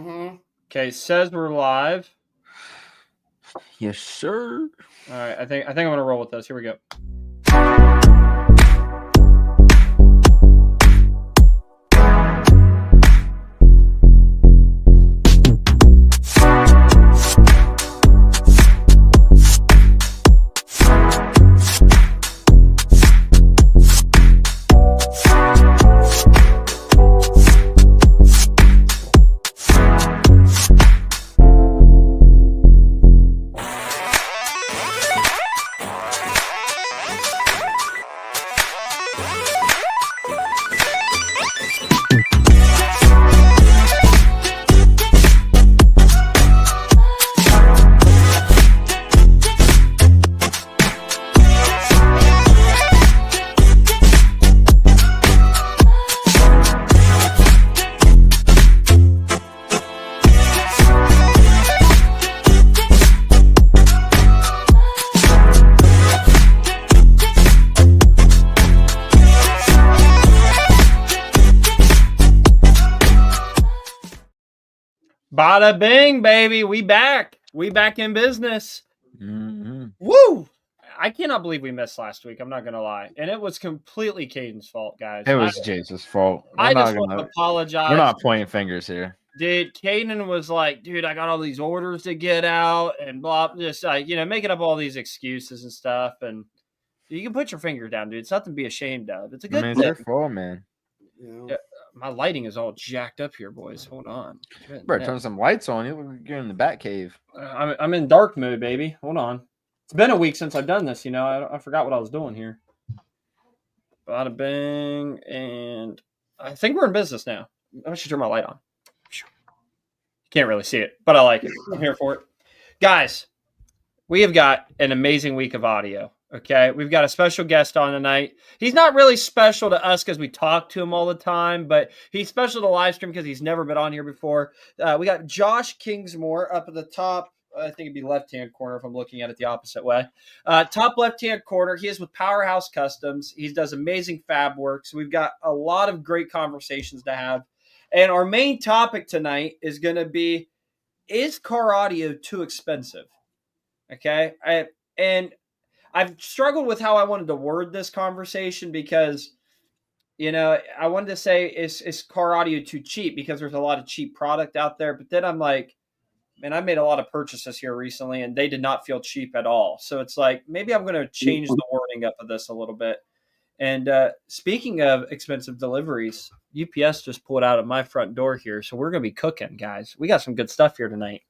Mm-hmm. Okay, says we're live. Yes, sir. All right, I think I'm gonna roll with this. Here we go. Bada bing, baby. We back. We back in business. Mm-hmm. Woo! I cannot believe we missed last week. I'm not going to lie. And it was completely Caden's fault, guys. It was Jace's fault. I just want to apologize. We're not pointing fingers here. Dude, Caden was like, dude, I got all these orders to get out and blah, just like, making up all these excuses and stuff. And you can put your finger down, dude. It's nothing to be ashamed of. It's a good thing. It's their fault, man. Yeah, my lighting is all jacked up here, boys. Hold on. Bro, turn some lights on. You're in the bat cave. I'm in dark mode, baby. Hold on. It's been a week since I've done this. I forgot what I was doing here. Bada bing, and I think we're in business now. I should turn my light on. Can't really see it, but I like it. I'm here for it. Guys, we have got an amazing week of audio. Okay, we've got a special guest on tonight. He's not really special to us because we talk to him all the time, but he's special to live stream because he's never been on here before. We got Josh Kingsmore up at the top. I think it'd be left-hand corner if I'm looking at it the opposite way. Top left-hand corner. He is with Powerhouse Customs. He does amazing fab work. So we've got a lot of great conversations to have. And our main topic tonight is going to be, is car audio too expensive? Okay. I've struggled with how I wanted to word this conversation because, I wanted to say, is car audio too cheap? Because there's a lot of cheap product out there. But then I'm like, man, I made a lot of purchases here recently and they did not feel cheap at all. So it's like, maybe I'm going to change the wording up of this a little bit. And speaking of expensive deliveries, UPS just pulled out of my front door here. So we're going to be cooking, guys. We got some good stuff here tonight.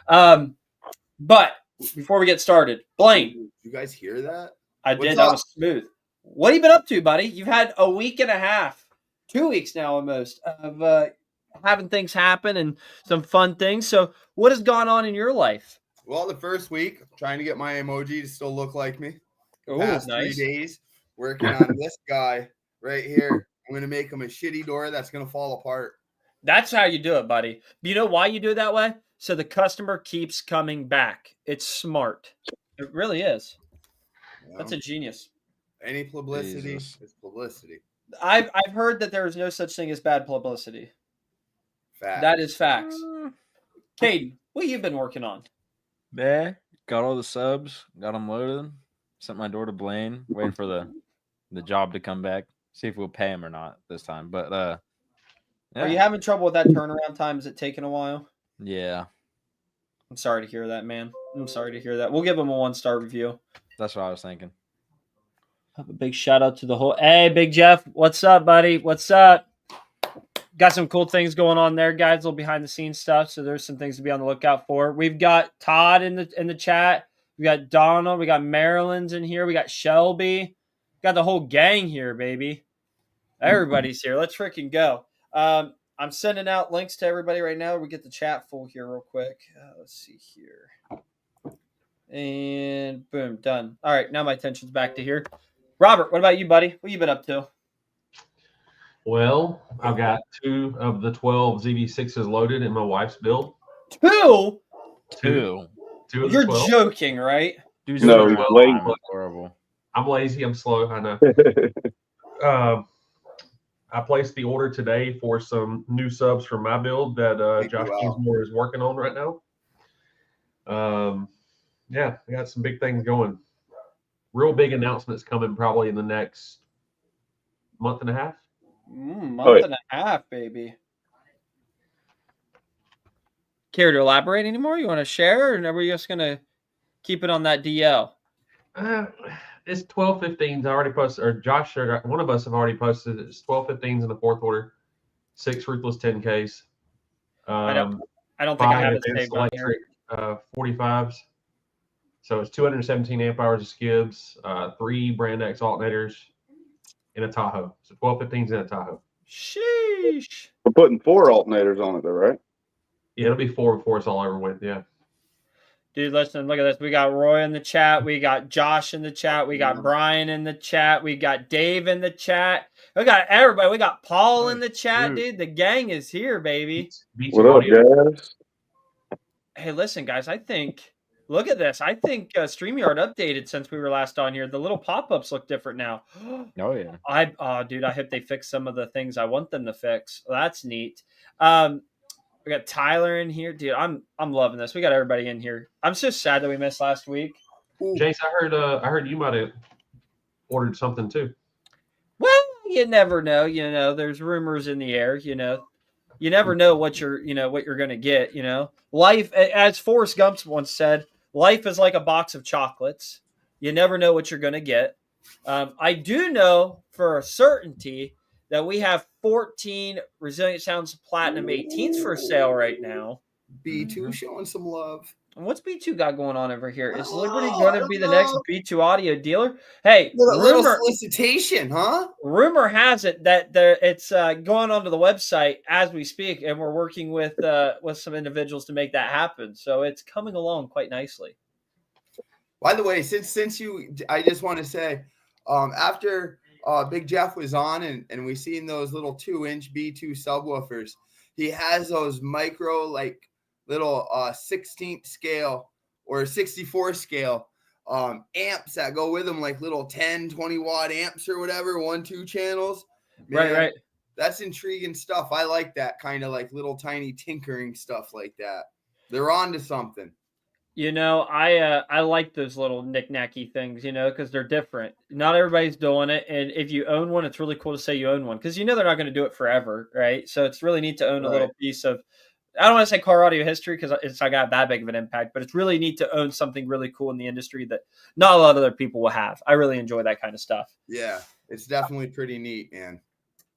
But before we get started, Blaine. You guys hear that? I did. That was smooth. What have you been up to, buddy? You've had a week and a half, 2 weeks now almost, of having things happen and some fun things. So what has gone on in your life? Well, the first week, trying to get my emoji to still look like me. Oh, past nice. 3 days, working on this guy right here. I'm going to make him a shitty door that's going to fall apart. That's how you do it, buddy. You know why you do it that way? So the customer keeps coming back. It's smart. It really is. That's a genius. Any publicity is publicity. I've heard that there is no such thing as bad publicity. Facts. That is facts. Caden, what have you been working on? Man, got all the subs, got them loaded, sent my door to Blaine, waiting for the job to come back. See if we'll pay him or not this time. But yeah. Are you having trouble with that turnaround time? Is it taking a while? Yeah. I'm sorry to hear that, man. I'm sorry to hear that. We'll give him a 1-star review. That's what I was thinking. Have a big shout out to the whole. Hey, Big Jeff, what's up, buddy? What's up? Got some cool things going on there, guys. A little behind the scenes stuff. So there's some things to be on the lookout for. We've got Todd in the chat. We got Donald. We got Maryland's in here. We got Shelby. Got the whole gang here, baby. Everybody's here. Let's freaking go. I'm sending out links to everybody right now. We get the chat full here real quick. Let's see here. And boom, done. All right, now my attention's back to here. Robert, what about you, buddy? What you been up to? Well, I've got 2 of the 12 ZV6s loaded in my wife's build. 2? 2 of the You're 12. joking, right? Dude, No, he's lazy. Horrible. I'm lazy. I'm slow. I know. I placed the order today for some new subs from my build that Thank you, Josh Al. Kingsmore is working on right now. Yeah, I got some big things going. Real big announcements coming probably in the next month and a half. Month and a half, baby. Care to elaborate anymore? You want to share, or are we just gonna keep it on that DL? It's 12-15s. I already posted, or Josh, or one of us have already posted. It's 12-15s in the fourth order, 6 Ruthless 10Ks. I don't think I 5 have it advanced saved on here. electric 45s. So it's 217 amp hours of skibs, 3 Brand X alternators, in a Tahoe. So 12-15s in a Tahoe. Sheesh. We're putting 4 alternators on it, though, right? Yeah, it'll be 4 before it's all over with. Yeah. Dude, listen, look at this. We got Roy in the chat. We got Josh in the chat. We got Brian in the chat. We got Dave in the chat. We got everybody. We got Paul in the chat, dude. The gang is here, baby. What up, guys? Hey, listen, guys. Look at this. I think StreamYard updated since we were last on here. The little pop-ups look different now. Oh yeah. Dude, I hope they fix some of the things I want them to fix. That's neat. We got Tyler in here, dude. I'm loving this. We got everybody in here. I'm so sad that we missed last week. Jace, I heard you might have ordered something too. Well, you never know. There's rumors in the air. You never know what you're gonna get. Life, as Forrest Gump once said, life is like a box of chocolates. You never know what you're gonna get. I do know for a certainty that we have 14 Resilient Sounds Platinum 18s for sale right now. B2 showing some love. And what's B2 got going on over here? Is Liberty going to be the next B2 audio dealer? Hey, little solicitation, huh? Rumor has it that it's going onto the website as we speak, and we're working with some individuals to make that happen. So it's coming along quite nicely. By the way, I just want to say, after Big Jeff was on and we seen those little 2-inch B2 subwoofers, he has those micro, like little 16th scale or 64 scale amps that go with them, like little 10, 20 watt amps or whatever, 1-2 channels. Man, right. That's intriguing stuff. I like that kind of like little tiny tinkering stuff like that. They're on to something. I like those little knick-knacky things, because they're different. Not everybody's doing it, and if you own one, it's really cool to say you own one, because they're not going to do it forever, right? So it's really neat to own a little piece of, I don't want to say car audio history, because it's not got that big of an impact, but it's really neat to own something really cool in the industry that not a lot of other people will have. I really enjoy that kind of stuff. Yeah, it's definitely pretty neat, man.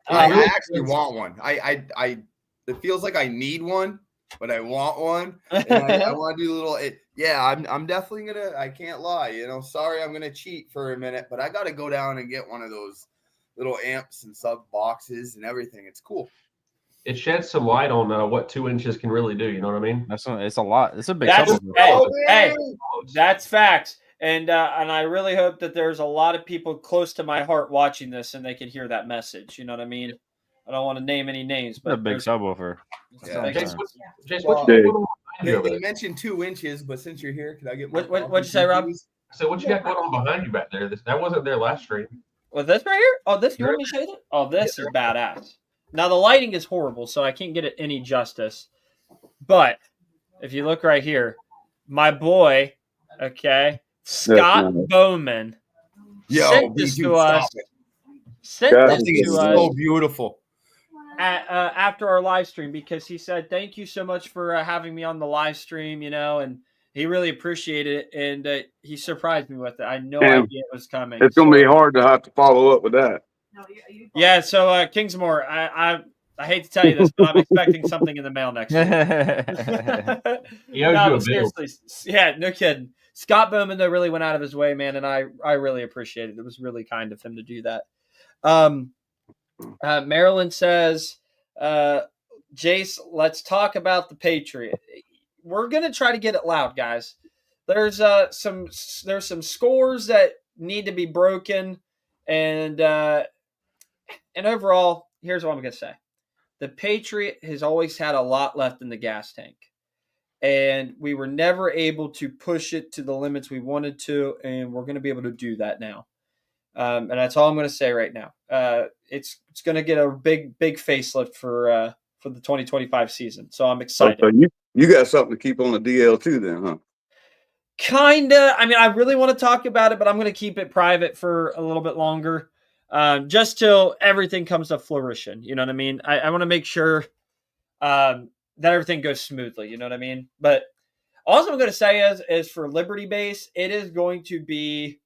I actually want one. It feels like I need one, but I want one. And I want to do a little. I'm definitely gonna. I can't lie. Sorry, I'm gonna cheat for a minute, but I got to go down and get one of those little amps and sub boxes and everything. It's cool. It sheds some light on what 2 inches can really do. You know what I mean? It's a lot. It's a big. Hey, that's facts. And I really hope that there's a lot of people close to my heart watching this, and they can hear that message. You know what I mean? I don't want to name any names, but a big subwoofer. Yeah. Jace, they mentioned 2 inches, but since you're here, can I get what'd you say, Rob? So what you got going on behind you back there? That wasn't there last stream. Was this right here? Oh, this, you want me to show you that? Oh, this is badass. Now the lighting is horrible, so I can't get it any justice. But if you look right here, my boy, Scott Bowman, sent this to us. That thing is so beautiful. After our live stream, because he said, thank you so much for having me on the live stream, and he really appreciated it, and he surprised me with it. I had no idea it was coming. It's going to be hard to have to follow up with that. Yeah, so Kingsmore, I hate to tell you this, but I'm expecting something in the mail next week. Seriously, yeah, no kidding. Scott Bowman, though, really went out of his way, man, and I really appreciate it. It was really kind of him to do that. Marilyn says, Jace, let's talk about the Patriot. We're going to try to get it loud, guys. There's some scores that need to be broken, and overall, here's what I'm going to say. The Patriot has always had a lot left in the gas tank, and we were never able to push it to the limits we wanted to, and we're going to be able to do that now. And that's all I'm going to say right now. It's going to get a big facelift for the 2025 season. So I'm excited. So you got something to keep on the DL too, then, huh? Kinda. I mean, I really want to talk about it, but I'm going to keep it private for a little bit longer, just till everything comes to fruition. You know what I mean? I want to make sure that everything goes smoothly. You know what I mean? But all I'm going to say is for Liberty Base, it is going to be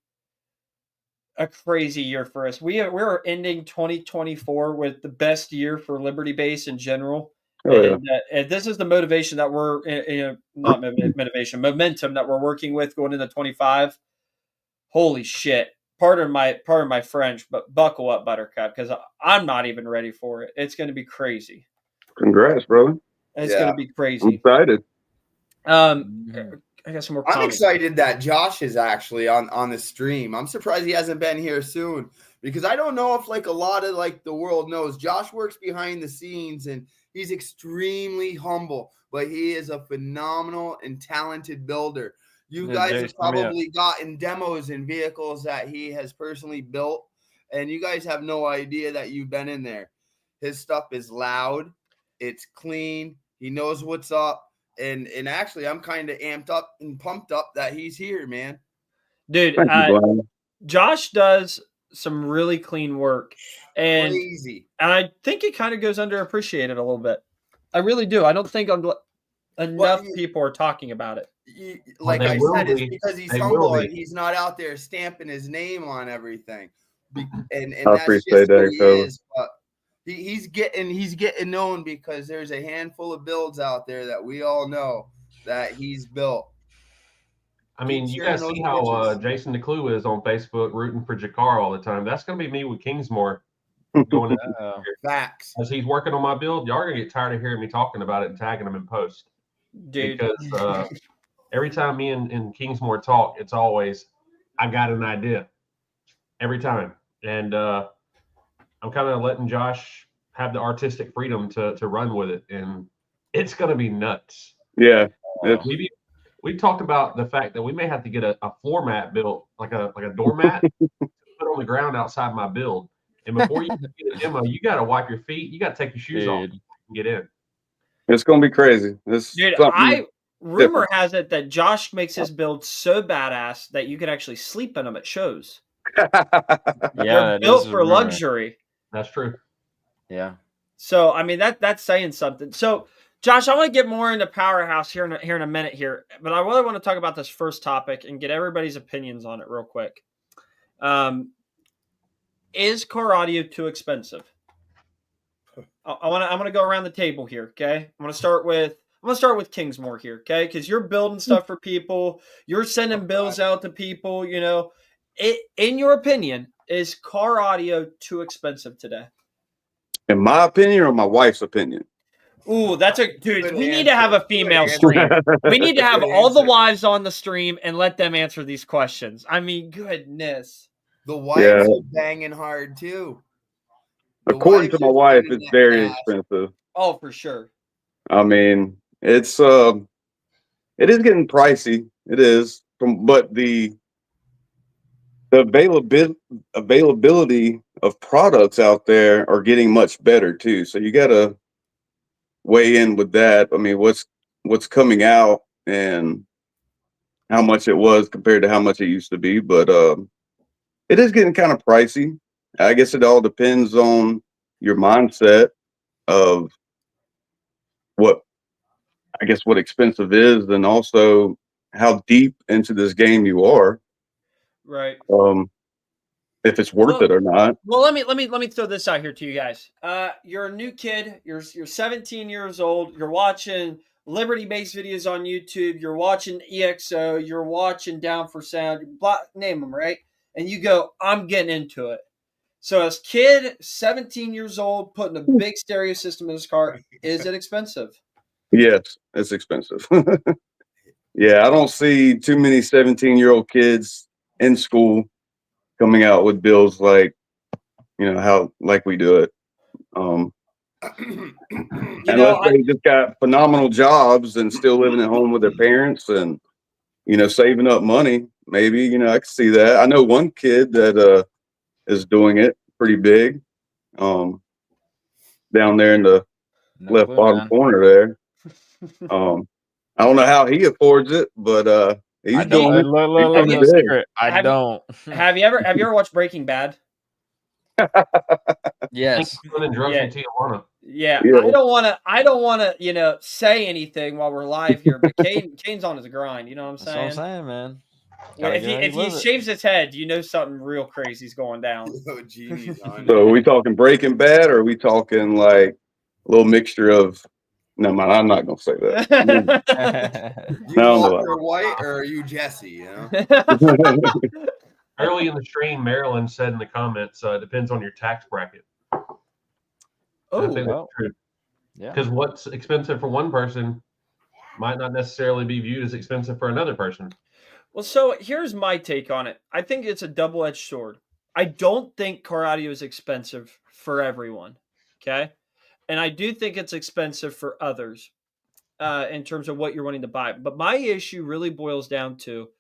a crazy year for us. We're ending 2024 with the best year for Liberty Base in general. Oh, yeah. And this is the motivation that we're not motivation, momentum that we're working with going into 25. Holy shit. Pardon my French, but buckle up, Buttercup, because I'm not even ready for it. It's going to be crazy. Congrats, brother. It's going to be I'm crazy. excited. I got some more I'm comments. excited that Josh is actually on the stream. I'm surprised he hasn't been here soon because I don't know if like a lot of like the world knows Josh works behind the scenes and he's extremely humble, but he is a phenomenal and talented builder. You Yeah, guys Jason, have probably gotten demos and vehicles that he has personally built, and you guys have no idea that you've been in there. His stuff is loud, it's clean, he knows what's up. And actually, I'm kind of amped up and pumped up that he's here, man. Dude, Thank you, Brian. Josh does some really clean work. And Crazy. I think it kind of goes underappreciated a little bit. I really do. I don't think enough people are talking about it. Like They I will said, it's be. because he's They humble will and be. he's not out there stamping his name on everything. And I that's appreciate just that, who he Coach. is. But he's getting known because there's a handful of builds out there that we all know that he's built. I mean, Keep you sharing guys see those how pictures. Jason DeClue is on Facebook rooting for Jakar all the time. That's going to be me with Kingsmore going into Oh. Facts. as he's working on my build. Y'all are going to get tired of hearing me talking about it and tagging him in post. Dude, Because every time me and Kingsmore talk, it's always, I got an idea. Every time. And I'm kind of letting Josh have the artistic freedom to run with it. And it's going to be nuts. Yeah. We talked about the fact that we may have to get a floor mat built, like a doormat, to put on the ground outside my build. And before you get a demo, you got to wipe your feet. You got to take your shoes off Dude. and get in. It's going to be crazy. It's dude, something rumor has it that Josh makes his build so badass that you can actually sleep in them at shows. Yeah, They're that built is a for rumor. luxury. That's true. Yeah. So I mean that's saying something. So Josh, I want to get more into Powerhouse here in a minute here, but I really want to talk about this first topic and get everybody's opinions on it real quick. Is car audio too expensive? I'm gonna go around the table here. Okay, I'm gonna start with Kingsmore here. Okay, because you're building stuff for people, you're sending bills out to people. You know, in your opinion, is car audio too expensive today? In my opinion or my wife's opinion? Ooh, that's a dude. Good We need to answer. have a female Good stream. We need to have Good all the answer. wives on the stream and let them answer these questions. I mean, goodness. The wives Yeah. are banging hard too. The According to wives my are wife, spending it's that very cash. expensive. Oh, for sure. I mean, it is getting pricey. It is, but the availability of products out there are getting much better too. So you got to weigh in with that. I mean, what's coming out and how much it was compared to how much it used to be. But it is getting kind of pricey. I guess it all depends on your mindset of what expensive is, and also how deep into this game you are. Right. If it's worth it or not. Well, let me throw this out here to you guys. You're a new kid. You're 17 years old. You're watching Liberty Base videos on YouTube. You're watching EXO. You're watching Down for Sound. Name them, right? And you go, I'm getting into it. So as kid, 17 years old, putting a big stereo system in his car, is it expensive? Yes, it's expensive. Yeah, I don't see too many 17-year-old kids in school coming out with bills like, how like we do it. Unless they just got phenomenal jobs and still living at home with their parents and, saving up money. Maybe, I can see that. I know one kid that is doing it pretty big. Down there in the No left clue, bottom man. corner there. I don't know how he affords it, but I he's don't. doing it. Look, He's look, doing look, big. secret. I Have you- don't. Have you ever watched Breaking Bad? Yes. And drugs Yeah. in Tijuana. Yeah, Yeah. I don't wanna, say anything while we're live here, but Kane's on his grind, you know what I'm That's what saying? I'm saying, man. Well, Gotta if get he how you if he live it. shaves his head, you know something real crazy's going down. Yo, Genie's on. So are we talking Breaking Bad, or are we talking like a little mixture of? No, man, I'm not gonna say that. You No, Walter White or are you Jesse? You know. Early in the stream, Marilyn said in the comments, it depends on your tax bracket. And I think well, that's true. yeah. Because what's expensive for one person might not necessarily be viewed as expensive for another person. Well, so here's my take on it. I think it's a double-edged sword. I don't think car audio is expensive for everyone, okay? And I do think it's expensive for others in terms of what you're wanting to buy. But my issue really boils down to,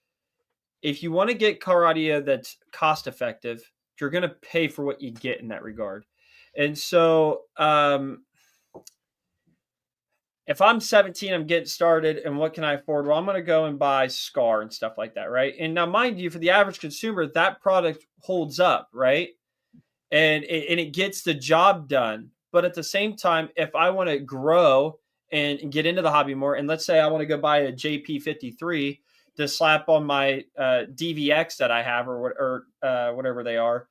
if you want to get car audio that's cost-effective, you're going to pay for what you get in that regard. And so if I'm 17, I'm getting started, and what can I afford? Well, I'm going to go and buy Scar and stuff like that, right? And now, mind you, for the average consumer, that product holds up, right? And it gets the job done. But at the same time, if I want to grow and get into the hobby more, and let's say I want to go buy a JP53 to slap on my DVX that I have, or whatever they are,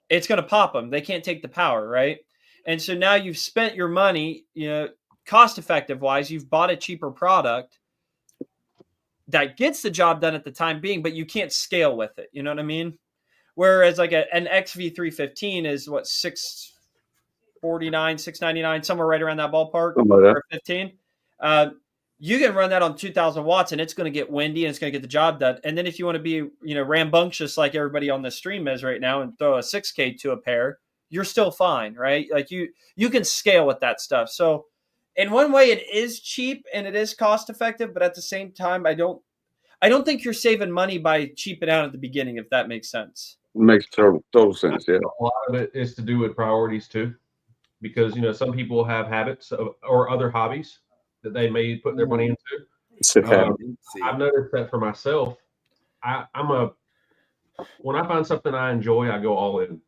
it's going to pop them. They can't take the power, right? And so now you've spent your money, cost effective wise, you've bought a cheaper product that gets the job done at the time being, but you can't scale with it. You know what I mean? Whereas like an XV315 is what, $649, $699, somewhere right around that ballpark, Something like that. or 15. You can run that on 2,000 watts and it's going to get windy and it's going to get the job done. And then if you want to be, rambunctious like everybody on the stream is right now and throw a 6K to a pair, you're still fine, right? Like you can scale with that stuff. So in one way it is cheap and it is cost effective, but at the same time, I don't think you're saving money by cheaping out at the beginning, if that makes sense. Makes total sense. Yeah. A lot of it is to do with priorities too, because some people have habits or other hobbies that they may put their money into. I've noticed that for myself. When I find something I enjoy, I go all in,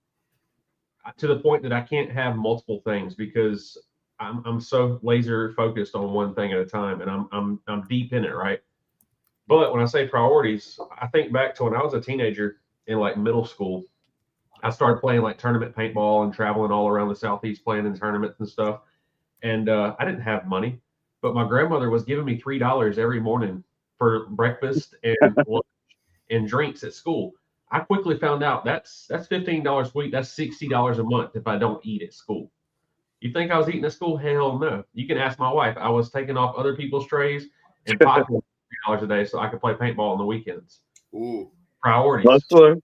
to the point that I can't have multiple things because I'm so laser focused on one thing at a time, and I'm deep in it, right? But when I say priorities, I think back to when I was a teenager in like middle school. I started playing like tournament paintball and traveling all around the Southeast playing in tournaments and stuff. And I didn't have money, but my grandmother was giving me $3 every morning for breakfast and lunch and drinks at school. I quickly found out that's $15 a week. That's $60 a month if I don't eat at school. You think I was eating at school? Hell no. You can ask my wife. I was taking off other people's trays and pocketing $3 a day so I could play paintball on the weekends. Ooh. Priorities. Hustler.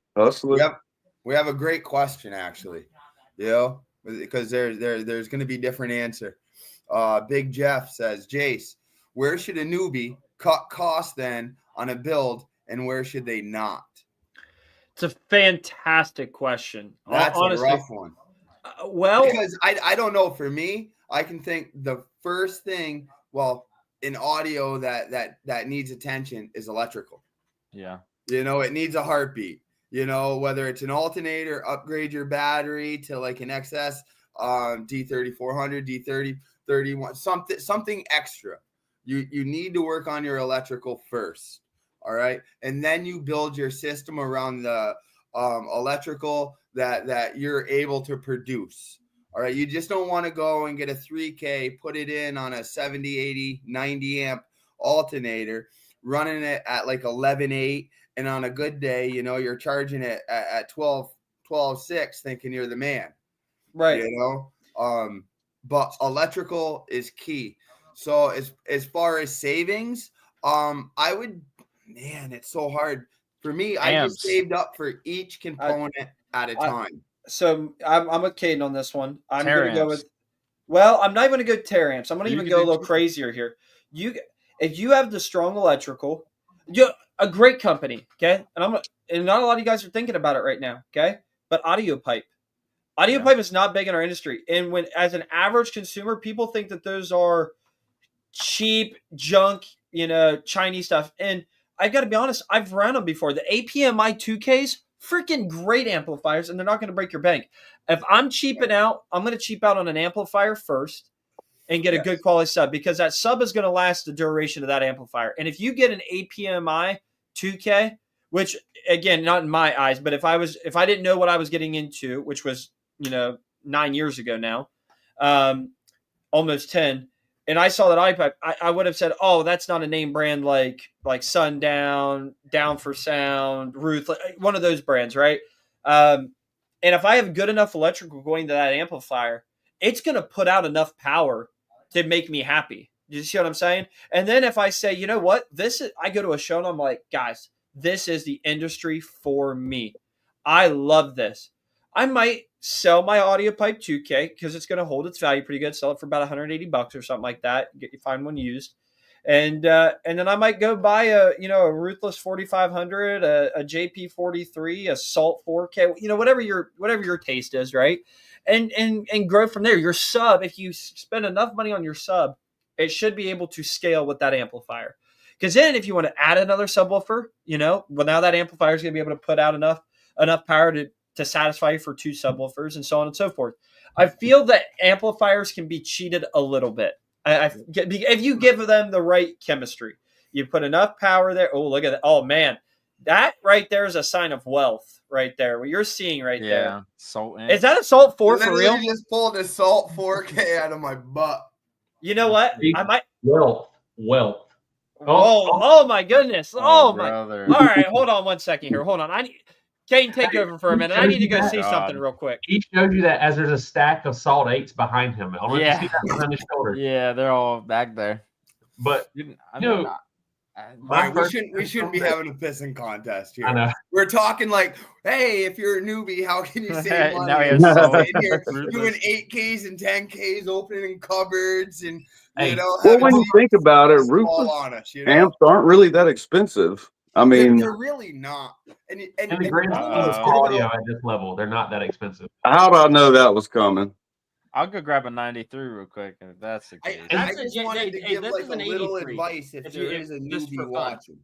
Yep. We have a great question actually, because there's going to be different answer. Big Jeff says, Jace, where should a newbie cut costs then on a build, and where should they not? It's a fantastic question. That's honestly, a rough one. Because I don't know. For me, I can think the first thing, in audio that needs attention is electrical. Yeah. It needs a heartbeat. Whether it's an alternator, upgrade your battery to like an XS D3400, D3031, something extra. You need to work on your electrical first. All right. And then you build your system around the electrical that you're able to produce. All right. You just don't want to go and get a 3K, put it in on a 70, 80, 90 amp alternator, running it at like 11.8. And on a good day, you're charging it at 12.6, thinking you're the man. Right. But electrical is key. So as far as savings, it's so hard for me. I just saved up for each component at a time. So I'm with Caden on this one. I'm going to go with, I'm not going to go teraamps. I'm going to even go a little crazier here. If you have the strong electrical, a great company, okay? And not a lot of you guys are thinking about it right now, okay? but audio pipe. Audio Yeah. pipe is not big in our industry. And when, as an average consumer, people think that those are cheap junk, Chinese stuff. And I got to be honest, I've run them before. The APMI 2Ks, freaking great amplifiers, and they're not going to break your bank. If I'm cheaping out, I'm going to cheap out on an amplifier first and get a good quality sub, because that sub is going to last the duration of that amplifier. And if you get an APMI 2K, which again, not in my eyes, but if I didn't know what I was getting into, which was 9 years ago now, almost 10, and I saw that iPipe, I would have said, oh, that's not a name brand like Sundown, Down for Sound, Ruth, like one of those brands, right? And if I have good enough electrical going to that amplifier, it's going to put out enough power to make me happy. You see what I'm saying? And then if I say, you know what, I go to a show and I'm like, guys, this is the industry for me. I love this. I might sell my audio pipe 2K because it's going to hold its value pretty good. Sell it for about $180 or something like that. Find one used, and then I might go buy a Ruthless 4500, a JP 43, a Salt 4K, whatever your taste is, right? And grow from there. Your sub, if you spend enough money on your sub, it should be able to scale with that amplifier. Because then, if you want to add another subwoofer, now that amplifier is going to be able to put out enough power to satisfy you for 2 subwoofers, and so on and so forth. I feel that amplifiers can be cheated a little bit. If you give them the right chemistry, you put enough power there. Oh, look at that. Oh, man. That right there is a sign of wealth right there. What you're seeing right there. Yeah. Salt. Is that a Salt 4 for real? I just pulled a Salt 4K out of my butt. You know what? I might. Wealth. Oh my goodness. Oh my. brother. All right. Hold on 1 second here. Hold on. Kane, take over for a minute. I need to go see something real quick. He showed you that as there's a stack of Salt 8s behind him. I want Yeah. to see that behind his shoulder. Yeah, they're all back there. But Right, we shouldn't be having a pissing contest here. I know. We're talking like, hey, if you're a newbie, how can you save money? Now he has You're Salt. here doing 8Ks and 10Ks, opening cupboards, and Hey. Well, having when you think about it, fall Ruthless on us, amps aren't really that expensive. I mean, they're really not. And In the grand scheme of audio at this level, they're not that expensive. how did I know that was coming? I'll go grab a 93 real quick if that's the case. I just wanted to give this like is a an little 83. advice if there is a just for newbie fun. watching.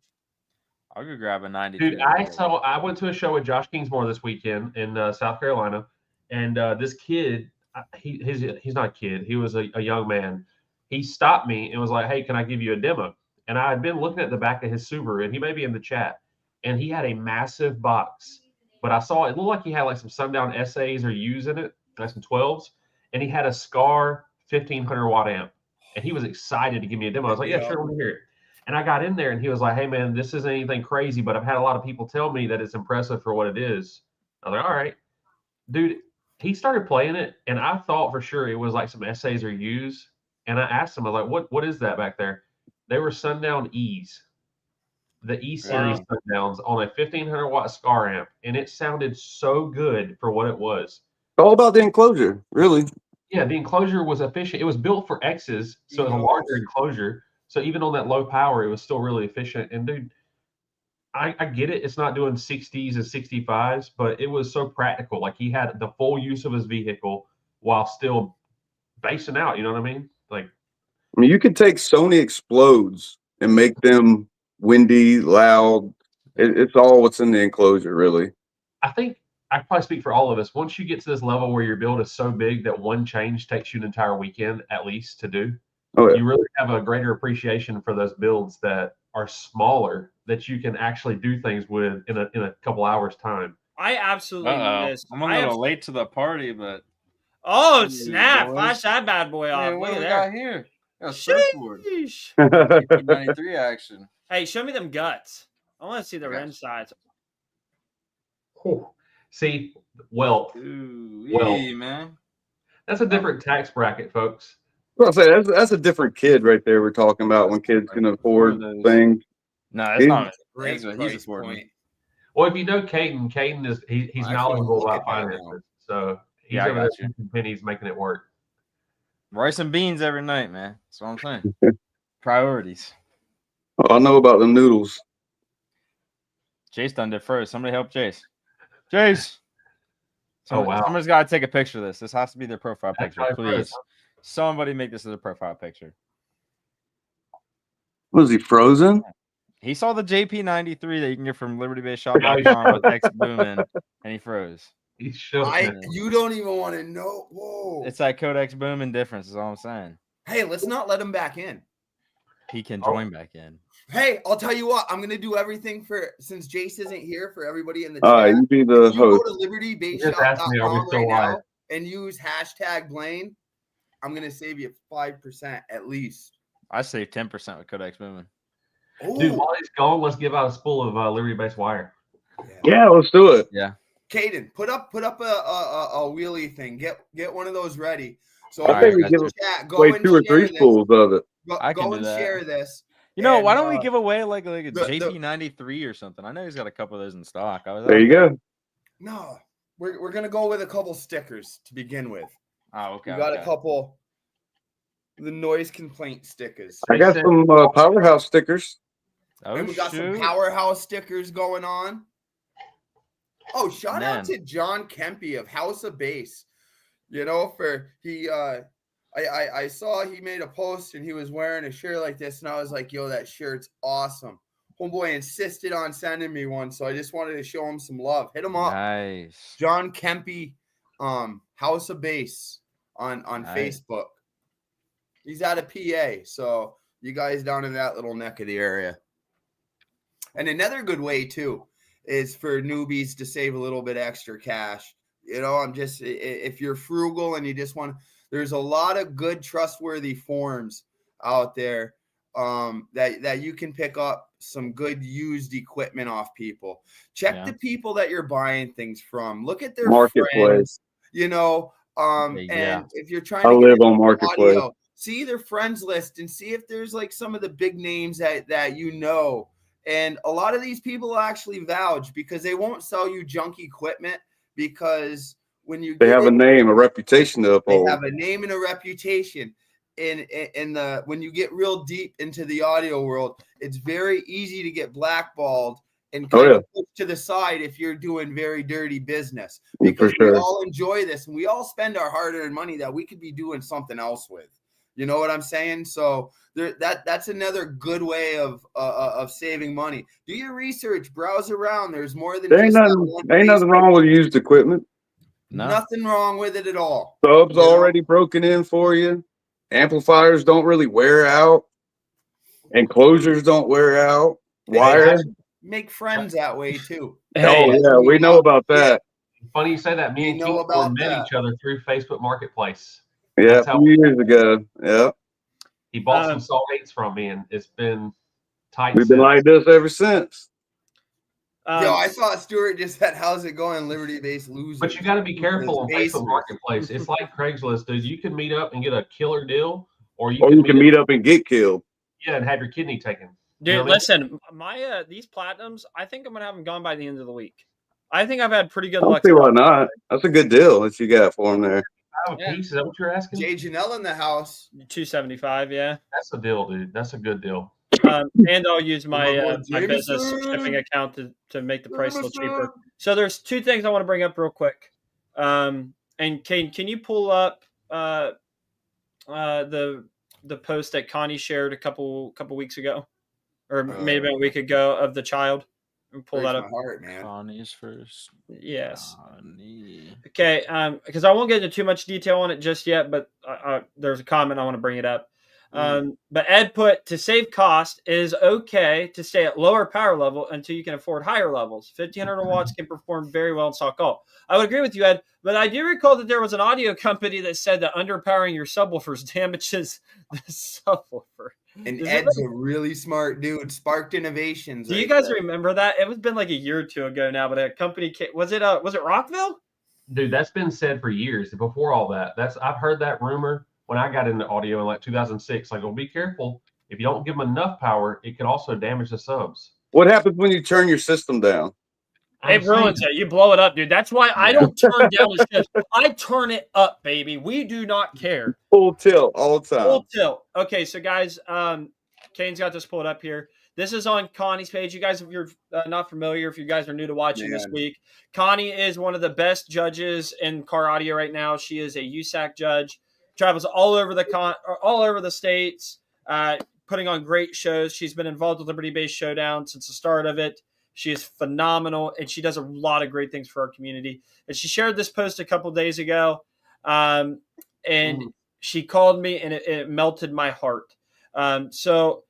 I'll go grab a 92. Dude, I went to a show with Josh Kingsmore this weekend in South Carolina, and this kid, he's not a kid, he was a young man. He stopped me and was like, "Hey, can I give you a demo?" And I had been looking at the back of his Subaru, and he may be in the chat, and he had a massive box, but I saw it looked like he had like some Sundown SAs or U's in it, like some 12s, and he had a Scar 1500 watt amp, and he was excited to give me a demo. I was like, "Yeah, sure, let me hear it." And I got in there and he was like, "Hey man, this isn't anything crazy, but I've had a lot of people tell me that it's impressive for what it is." I was like, "All right." Dude, he started playing it and I thought for sure it was like some SAs or U's. And I asked him, I was like, what is that back there? They were Sundown E's. The E series Sundowns on a 1500 watt Scar amp. And it sounded so good for what it was. All about the enclosure, really. Yeah, the enclosure was efficient. It was built for X's, so it was a larger enclosure. So even on that low power, it was still really efficient. And dude, I get it. It's not doing 60s and 65s, but it was so practical. Like he had the full use of his vehicle while still basing out. You know what I mean? Like, I mean, you could take Sony Explodes and make them windy, loud. It's all what's in the enclosure, really. I think I probably speak for all of us. Once you get to this level where your build is so big that one change takes you an entire weekend at least to do, you really have a greater appreciation for those builds that are smaller that you can actually do things with in a couple hours time. I absolutely miss. I'm a little late to the party, but oh snap! Flash that bad boy off. what Look do we at got here? Got a surfboard. Sheesh. 93 action. Hey, show me them guts. I want to see the insides. See, wealth. Ooh, Well, man. That's a different tax bracket, folks. Well, I say that's a different kid right there. We're talking about when kids can afford things. No, it's not. Great He's price affording. point. Well, if you know Caden is he's I knowledgeable look about at that now. finances, so he's Yeah, I over got there picking pennies making it work. Rice and beans every night, man. That's what I'm saying. Priorities. Oh, I know about the noodles. Chase done it first. Somebody help Chase. Chase. Oh, wow. Somebody's got to take a picture of this. This has to be their profile That's picture, right, please. Chris. Somebody make this as a profile picture. Was he frozen? He saw the JP93 that you can get from LibertyBaseShop.com with X Boomin, and he froze. He's shook. man. You don't even want to know. Whoa. It's that Codex Boomin difference, is all I'm saying. Hey, let's not let him back in. He can Oh. join back in. Hey, I'll tell you what. I'm gonna do everything since Jace isn't here for everybody in the All right, chat. you be the If you go host. to Just ask me, I'll be libertybaseshop.com so right now live. and use hashtag Blaine, I'm gonna save you 5% at least. I saved 10% with Codex Boomin. Dude, Ooh, while he's gone, let's give out a spool of Liberty Base wire. Yeah, let's do it. Caden, put up a wheelie thing. Get one of those ready. So All I think right, we guys, give just- chat, go away and 2 or share 3 this. spools of it. I can Go do and that. share this. You know, why And, don't we give away like a the- JP93 or something? I know he's got a couple of those in stock. There you go. No, we're gonna go with a couple stickers to begin with. Oh, okay. We got okay. a couple. The noise complaint stickers. I got some Powerhouse stickers. Oh, And we got shoot. some Powerhouse stickers going on. Oh, shout out Man. to John Kempe of House of Base. You know, I saw he made a post and he was wearing a shirt like this, and I was like, yo, that shirt's awesome. Homeboy insisted on sending me one, so I just wanted to show him some love. Hit him up. Nice. John Kempe, House of Base on Nice. Facebook. He's out of PA, so you guys down in that little neck of the area. And another good way too is for newbies to save a little bit extra cash. You know, if you're frugal and you just want, there's a lot of good, trustworthy forums out there that you can pick up some good used equipment off people. Check Yeah. the people that you're buying things from. Look at their Marketplace. friends, you know, Yeah. and if you're trying I to live get on into Marketplace. audio, see their friends list and see if there's like some of the big names that you know. And a lot of these people actually vouch because they won't sell you junk equipment, because when you They get have a it, name, a reputation to they uphold. have a name and a reputation. In the when you get real deep into the audio world, it's very easy to get blackballed and Oh, kind yeah. of pushed to the side if you're doing very dirty business, For because sure. we all enjoy this and we all spend our hard-earned money that we could be doing something else with. You know what I'm saying? So that's another good way of saving money. Do your research, browse around. There's more than There ain't just that nothing, one ain't nothing Facebook. wrong with used equipment. No. Nothing wrong with it at all. Subs You know? already broken in for you. Amplifiers don't really wear out. Enclosures don't wear out. Wire. Make friends that way too. Oh, yeah, we know about that. Funny you say that. Me We and know King about met that. each other through Facebook Marketplace. Yeah, That's a how- few years ago. Yeah. He bought some Salt 8s from me, and it's been tight. We've been since. like this ever since. Yo, I thought Stuart just said, "How's it going, Liberty Base losers?" But you got to be careful on Basers. Facebook Marketplace. It's like Craigslist, dude. You can meet up and get a killer deal, or you Or can you can meet up and get killed. yeah, and have your kidney taken. Dude, You know what I mean? listen, my these platinums, I think I'm gonna have them gone by the end of the week. I think I've had pretty good I don't luck. see why not. That's a good deal that you got for them there. I have a Yeah. piece. Is that what you're asking? Jay Janelle in the house. 275, yeah. That's a deal, dude. That's a good deal. And I'll use my Jameson. my business shipping account to make the price a little cheaper. So there's two things I want to bring up real quick. And Kane, can you pull up the post that Connie shared a couple weeks ago, or maybe a week ago, of the child? And pull that Breaks up. my heart, man. Connie's first. Yes. Connie. Okay. Because I won't get into too much detail on it just yet, but there's a comment I want to bring it up. But Ed put, to save cost, it is okay to stay at lower power level until you can afford higher levels. 1500 watts can perform very well in stock all. I would agree with you, Ed, but I do recall that there was an audio company that said that underpowering your subwoofers damages the subwoofer. And Does Ed's a really smart dude. Sparked innovations. Do you right guys there. remember that? It was been like a year or two ago now, but a company was it Rockville? Dude, that's been said for years. Before all that, I've heard that rumor when I got into audio in like 2006. Like, well, be careful. If you don't give them enough power, it could also damage the subs. What happens when you turn your system down? It ruins it. You blow it up, dude. That's why I don't turn down the shift. I turn it up, baby. We do not care. Full tilt all the time. Full tilt. Okay, so guys, Kane's got this pulled up here. This is on Connie's page. You guys, if you're not familiar, if you guys are new to watching this Man. week, Connie is one of the best judges in car audio right now. She is a USAC judge, travels all over the states, putting on great shows. She's been involved with Liberty Based Showdown since the start of it. She is phenomenal, and she does a lot of great things for our community. And she shared this post a couple days ago, and she called me, and it melted my heart. So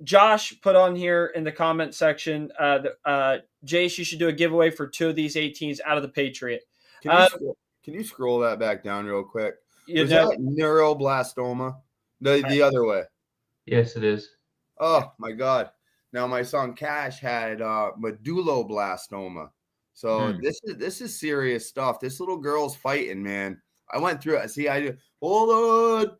Josh put on here in the comment section, Jace, you should do a giveaway for 2 of these 18s out of the Patriot. Can you scroll that back down real quick? Was that neuroblastoma? The other way. Yes, it is. Oh my God. Now my son Cash had medulloblastoma. So this is serious stuff. This little girl's fighting, man. I went through it. See, hold on.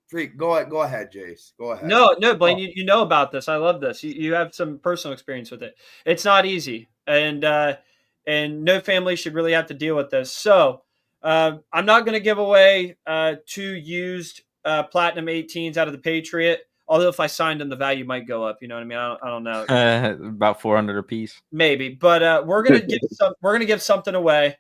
Freak, go ahead, Jace. Go ahead. No, Blaine, you know about this. I love this. You have some personal experience with it. It's not easy, and no family should really have to deal with this. So I'm not going to give away 2 used Platinum 18s out of the Patriot. Although if I signed them, the value might go up. You know what I mean? I don't know. About 400 a piece, maybe. But we're gonna give something away,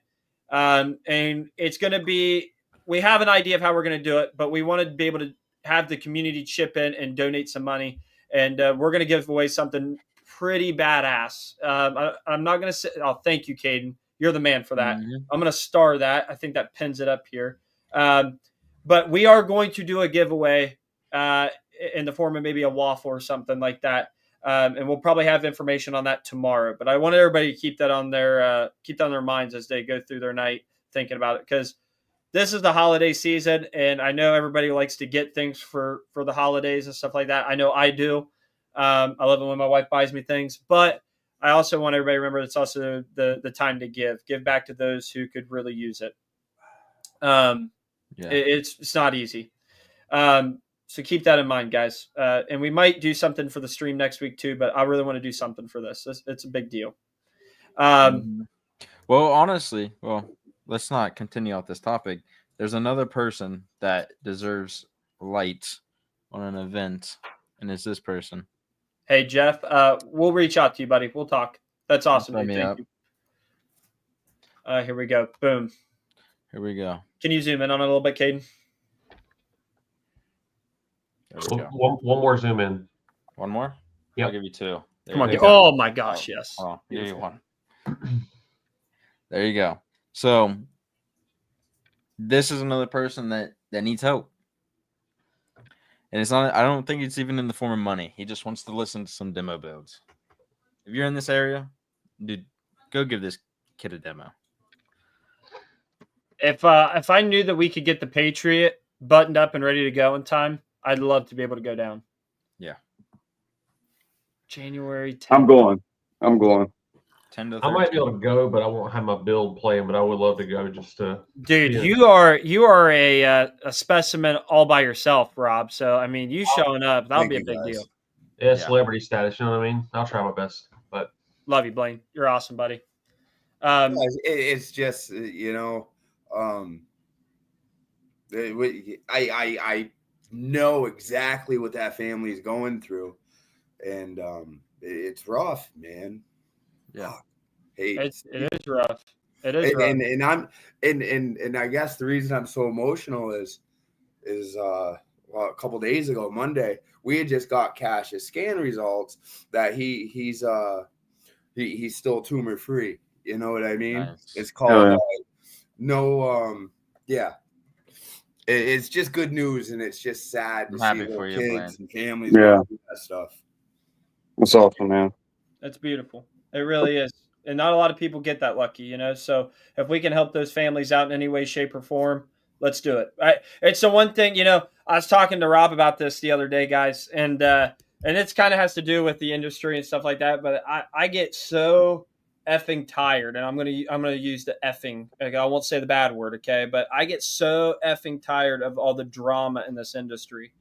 and it's gonna be. We have an idea of how we're going to do it, but we want to be able to have the community chip in and donate some money. And we're going to give away something pretty badass. I'm not going to say, oh, thank you, Caden. You're the man for that. Mm-hmm. I'm going to star that. I think that pins it up here. But we are going to do a giveaway in the form of maybe a waffle or something like that. And we'll probably have information on that tomorrow. But I want everybody to keep that on their minds as they go through their night thinking about it, because this is the holiday season, and I know everybody likes to get things for the holidays and stuff like that. I know I do. I love it when my wife buys me things, but I also want everybody to remember it's also the time to give back to those who could really use it. It's not easy. So keep that in mind, guys. And we might do something for the stream next week too, but I really want to do something for this. It's a big deal. Well, honestly, let's not continue off this topic. There's another person that deserves lights on an event, and it's this person. Hey, Jeff, we'll reach out to you, buddy. We'll talk. That's awesome. Dude. Thank you. Here we go. Boom. Here we go. Can you zoom in on it a little bit, Caden? One more zoom in. One more? Yep. I'll give you 2. Come on. Oh, my gosh, yes. Oh, give you 1. There you go. So this is another person that needs help. And it's not, I don't think it's even in the form of money. He just wants to listen to some demo builds. If you're in this area, dude, go give this kid a demo. If I knew that we could get the Patriot buttoned up and ready to go in time, I'd love to be able to go down. Yeah. January 10th. I'm going. 10 to 13. I might be able to go, but I won't have my build playing. But I would love to go just to. Dude, yeah. you are a specimen all by yourself, Rob. So I mean, you showing up, that'll be a big deal. Yeah, celebrity status. You know what I mean? I'll try my best. But love you, Blaine. You're awesome, buddy. It's just I know exactly what that family is going through, and it's rough, man. Yeah. Hey, it is rough. It is rough. And I guess the reason I'm so emotional is a couple days ago, Monday, we had just got Cash's scan results that he's still tumor free. You know what I mean? Nice. It's called It's just good news, and it's just sad to see little kids and families going through that stuff. That's awesome, man. That's beautiful. It really is. And not a lot of people get that lucky, you know? So if we can help those families out in any way, shape, or form, let's do it. It's the one thing, you know, I was talking to Rob about this the other day, guys, and it's kind of has to do with the industry and stuff like that, but I get so effing tired, and I'm gonna use the effing. I won't say the bad word, okay? But I get so effing tired of all the drama in this industry.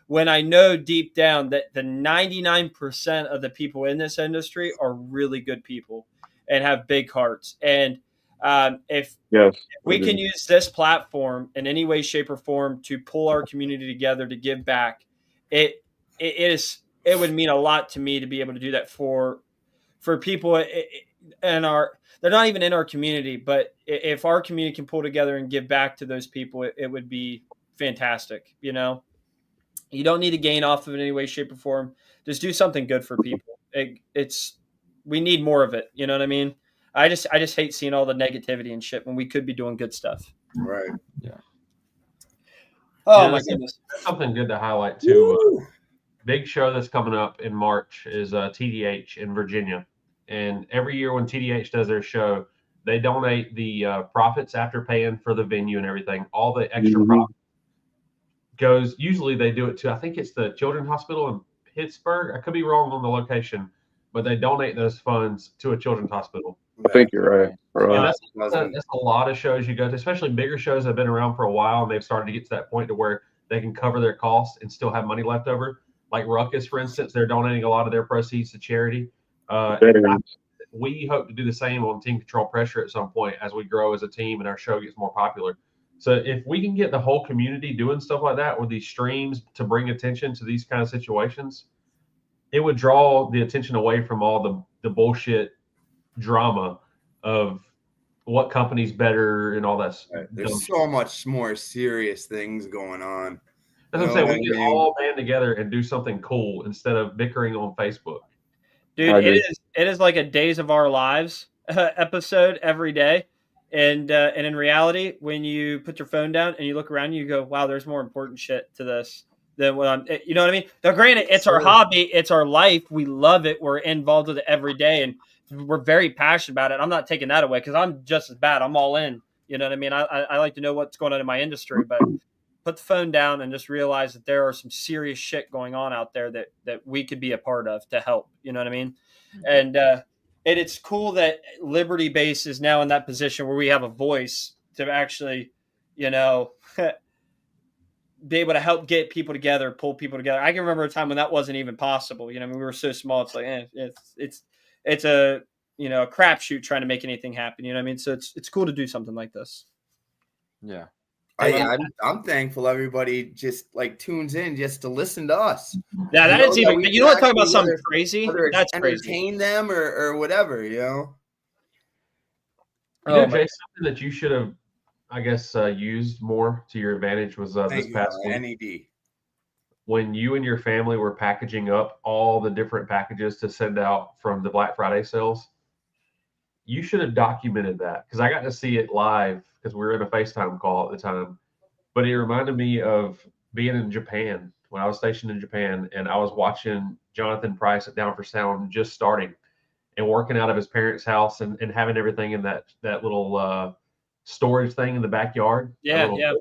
When I know deep down that the 99% of the people in this industry are really good people and have big hearts. And if we can use this platform in any way, shape, or form to pull our community together to give back, it is it would mean a lot to me to be able to do that for people and they're not even in our community, but if our community can pull together and give back to those people, it would be fantastic. You know, you don't need to gain off of it in any way, shape, or form. Just do something good for people. We need more of it. You know what I mean? I just hate seeing all the negativity and shit when we could be doing good stuff. Right. Oh Yeah, my that's goodness. something good to highlight too. Woo! Big show that's coming up in March is TDH in Virginia, and every year when TDH does their show, they donate the profits after paying for the venue and everything. All the extra Mhm. profit goes. Usually they do it to, I think it's the Children's Hospital in Pittsburgh. I could be wrong on the location, but they donate those funds to a children's hospital. I think you're right. And Right. that's a lot of shows you go to, especially bigger shows that have been around for a while and they've started to get to that point to where they can cover their costs and still have money left over. Like Ruckus, for instance, they're donating a lot of their proceeds to charity. Veterans. We hope to do the same on Team Control Pressure at some point as we grow as a team and our show gets more popular. So if we can get the whole community doing stuff like that with these streams to bring attention to these kind of situations, it would draw the attention away from all the bullshit drama of what company's better and all that. Right. dumb There's shit. so much more serious things going on. That's what I'm You know saying. what We I can mean? all band together and do something cool instead of bickering on Facebook. Dude, I agree. it is like a Days of Our Lives episode every day. And in reality, when you put your phone down and you look around, you go, wow, there's more important shit to this than what you know what I mean? Now, granted, it's our Sure. hobby. It's our life. We love it. We're involved with it every day. And we're very passionate about it. I'm not taking that away because I'm just as bad. I'm all in. You know what I mean? I like to know what's going on in my industry, but put the phone down and just realize that there are some serious shit going on out there that we could be a part of to help. You know what I mean? And it's cool that Liberty Base is now in that position where we have a voice to actually, you know, be able to help get people together, pull people together. I can remember a time when that wasn't even possible. You know, I mean, we were so small. It's like, it's a, you know, a crapshoot trying to make anything happen. You know what I mean? So it's cool to do something like this. Yeah. I'm thankful everybody just like tunes in just to listen to us. Yeah, that You know, is that even. we You can know what? Talking about actually something whether- crazy. Whether it's That's crazy. entertain them or whatever, you know. You know, Oh, my- Jay, something that you should have, I guess, used more to your advantage was this Thank you, past week NED. when you and your family were packaging up all the different packages to send out from the Black Friday sales. You should have documented that because I got to see it live because we were in a FaceTime call at the time. But it reminded me of being in Japan when I was stationed in Japan and I was watching Jonathan Price at Down for Sound just starting and working out of his parents' house and having everything in that little storage thing in the backyard. yeah.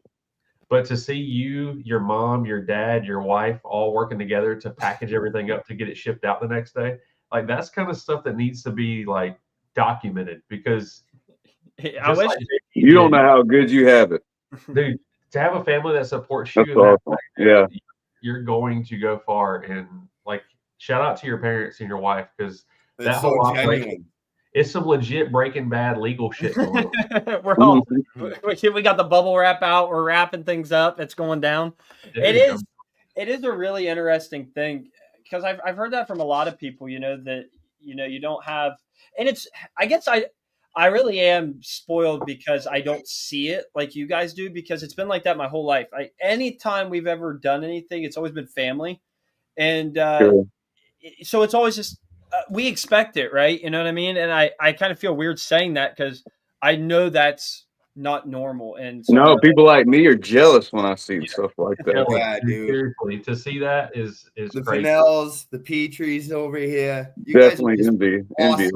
But to see you, your mom, your dad, your wife all working together to package everything up to get it shipped out the next day, like that's kind of stuff that needs to be like documented because I just wish. like You don't know how good you have it. dude, to have a family that supports you That's in that awesome. Yeah. you're going to go far. And like, shout out to your parents and your wife because It's that so whole operation, genuine. it's some legit Breaking Bad legal shit going on. We're all Mhm. we got the bubble wrap out. We're wrapping things up. It's going down. Dude, It is a really interesting thing because I've heard that from a lot of people. You know that you don't have, and it's I guess I really am spoiled because I don't see it like you guys do because it's been like that my whole life. Anytime we've ever done anything, it's always been family, and Sure. so it's always just we expect it, right? You know what I mean? And I kind of feel weird saying that because I know that's not normal. And so No, people like me are jealous when I see stuff like that. jealous, Yeah, dude. seriously, to see that is The crazy. Fennells, the Petries over here. You guys are Definitely just envy. awesome.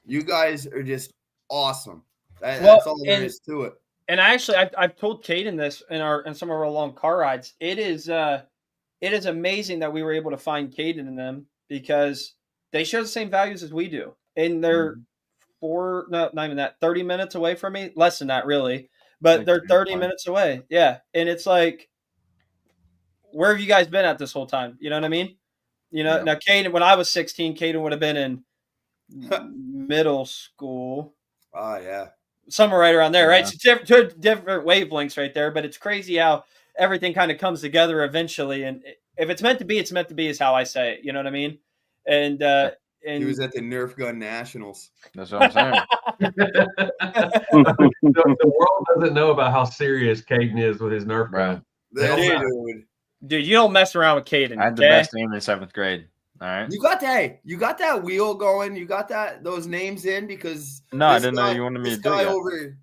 You guys are just awesome. Well, That's all there and- is to it. and I've told Caden this in some of our long car rides. It is amazing that we were able to find Caden in them because they share the same values as we do, and they're not even that 30 minutes away from me, less than that really, but Like they're 30 25. minutes away. Yeah, and it's like, where have you guys been at this whole time? You know what I mean? You know, Yeah. now Caden, when I was 16, Caden would have been in middle school. Oh yeah. Somewhere right around there, right? Yeah. So two different wavelengths right there, but it's crazy how everything kind of comes together eventually. And if it's meant to be, it's meant to be, is how I say it. You know what I mean? And He was at the Nerf Gun Nationals. That's what I'm saying. The world doesn't know about how serious Caden is with his Nerf Bro. gun. Dude, dude, you don't mess around with Caden. I had the okay? best aim in 7th grade. All right. you got that wheel going. You got those names in because No, I this didn't know you wanted me this to do guy that.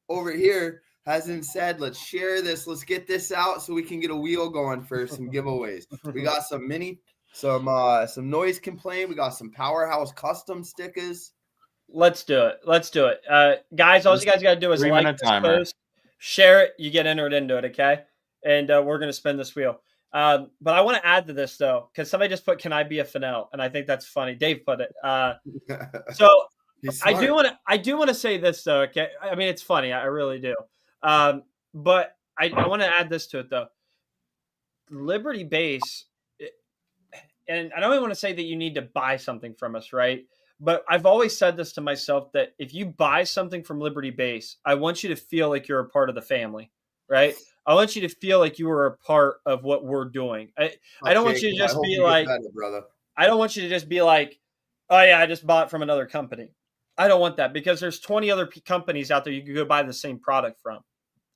over here hasn't said, let's share this, let's get this out so we can get a wheel going for some giveaways. We got some noise complaint. We got some Powerhouse custom stickers. Let's do it. Guys, all you guys got to do is 3-minute like this timer. post, share it, you get entered into it, okay? And we're going to spin this wheel. But I want to add to this, though, because somebody just put, can I be a Fennell? And I think that's funny. Dave put it. So I do want to say this, though, okay? I mean, it's funny. I really do. But I want to add this to it, though. Liberty Base, and I don't even want to say that you need to buy something from us, right? But I've always said this to myself, that if you buy something from Liberty Base, I want you to feel like you're a part of the family, right? I want you to feel like you are a part of what we're doing. I don't want you to just be like, brother. I don't want you to just be like, oh yeah, I just bought from another company. I don't want that, because there's 20 other companies out there you could go buy the same product from.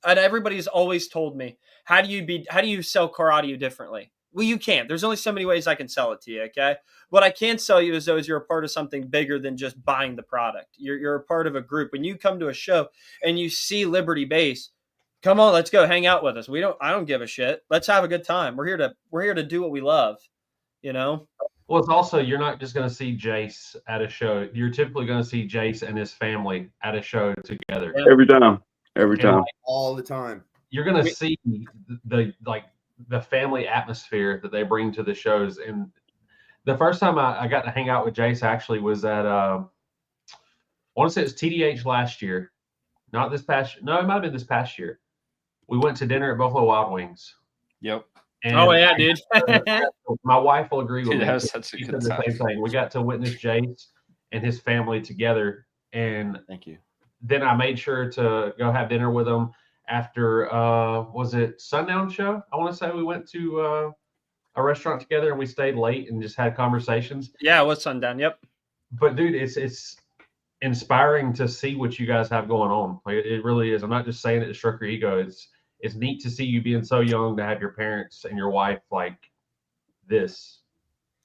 And everybody's always told me, how do you sell car audio differently? Well, you can't. There's only so many ways I can sell it to you, okay? What I can sell you is you're a part of something bigger than just buying the product. You're a part of a group. When you come to a show and you see Liberty Base, come on, let's go hang out with us. I don't give a shit. Let's have a good time. We're here to do what we love, you know? Well, it's also, you're not just going to see Jace at a show. You're typically going to see Jace and his family at a show together. Yeah. Every time. All the time. You're going to see the family atmosphere that they bring to the shows. And the first time I got to hang out with Jace actually was at, I want to say it was TDH last year. Not this past, no, it might have been this past year. We went to dinner at Buffalo Wild Wings. Yep. And Oh yeah, dude. my wife will agree with Dude, me. that was such a She good said the time. same thing. We got to witness Jace and his family together, and Thank you. then I made sure to go have dinner with them after was it Sundown show? I want to say we went to a restaurant together and we stayed late and just had conversations. Yeah, it was Sundown. Yep. But dude, it's inspiring to see what you guys have going on. Like, it really is. I'm not just saying it to stroke your ego. It's neat to see you being so young, to have your parents and your wife like this,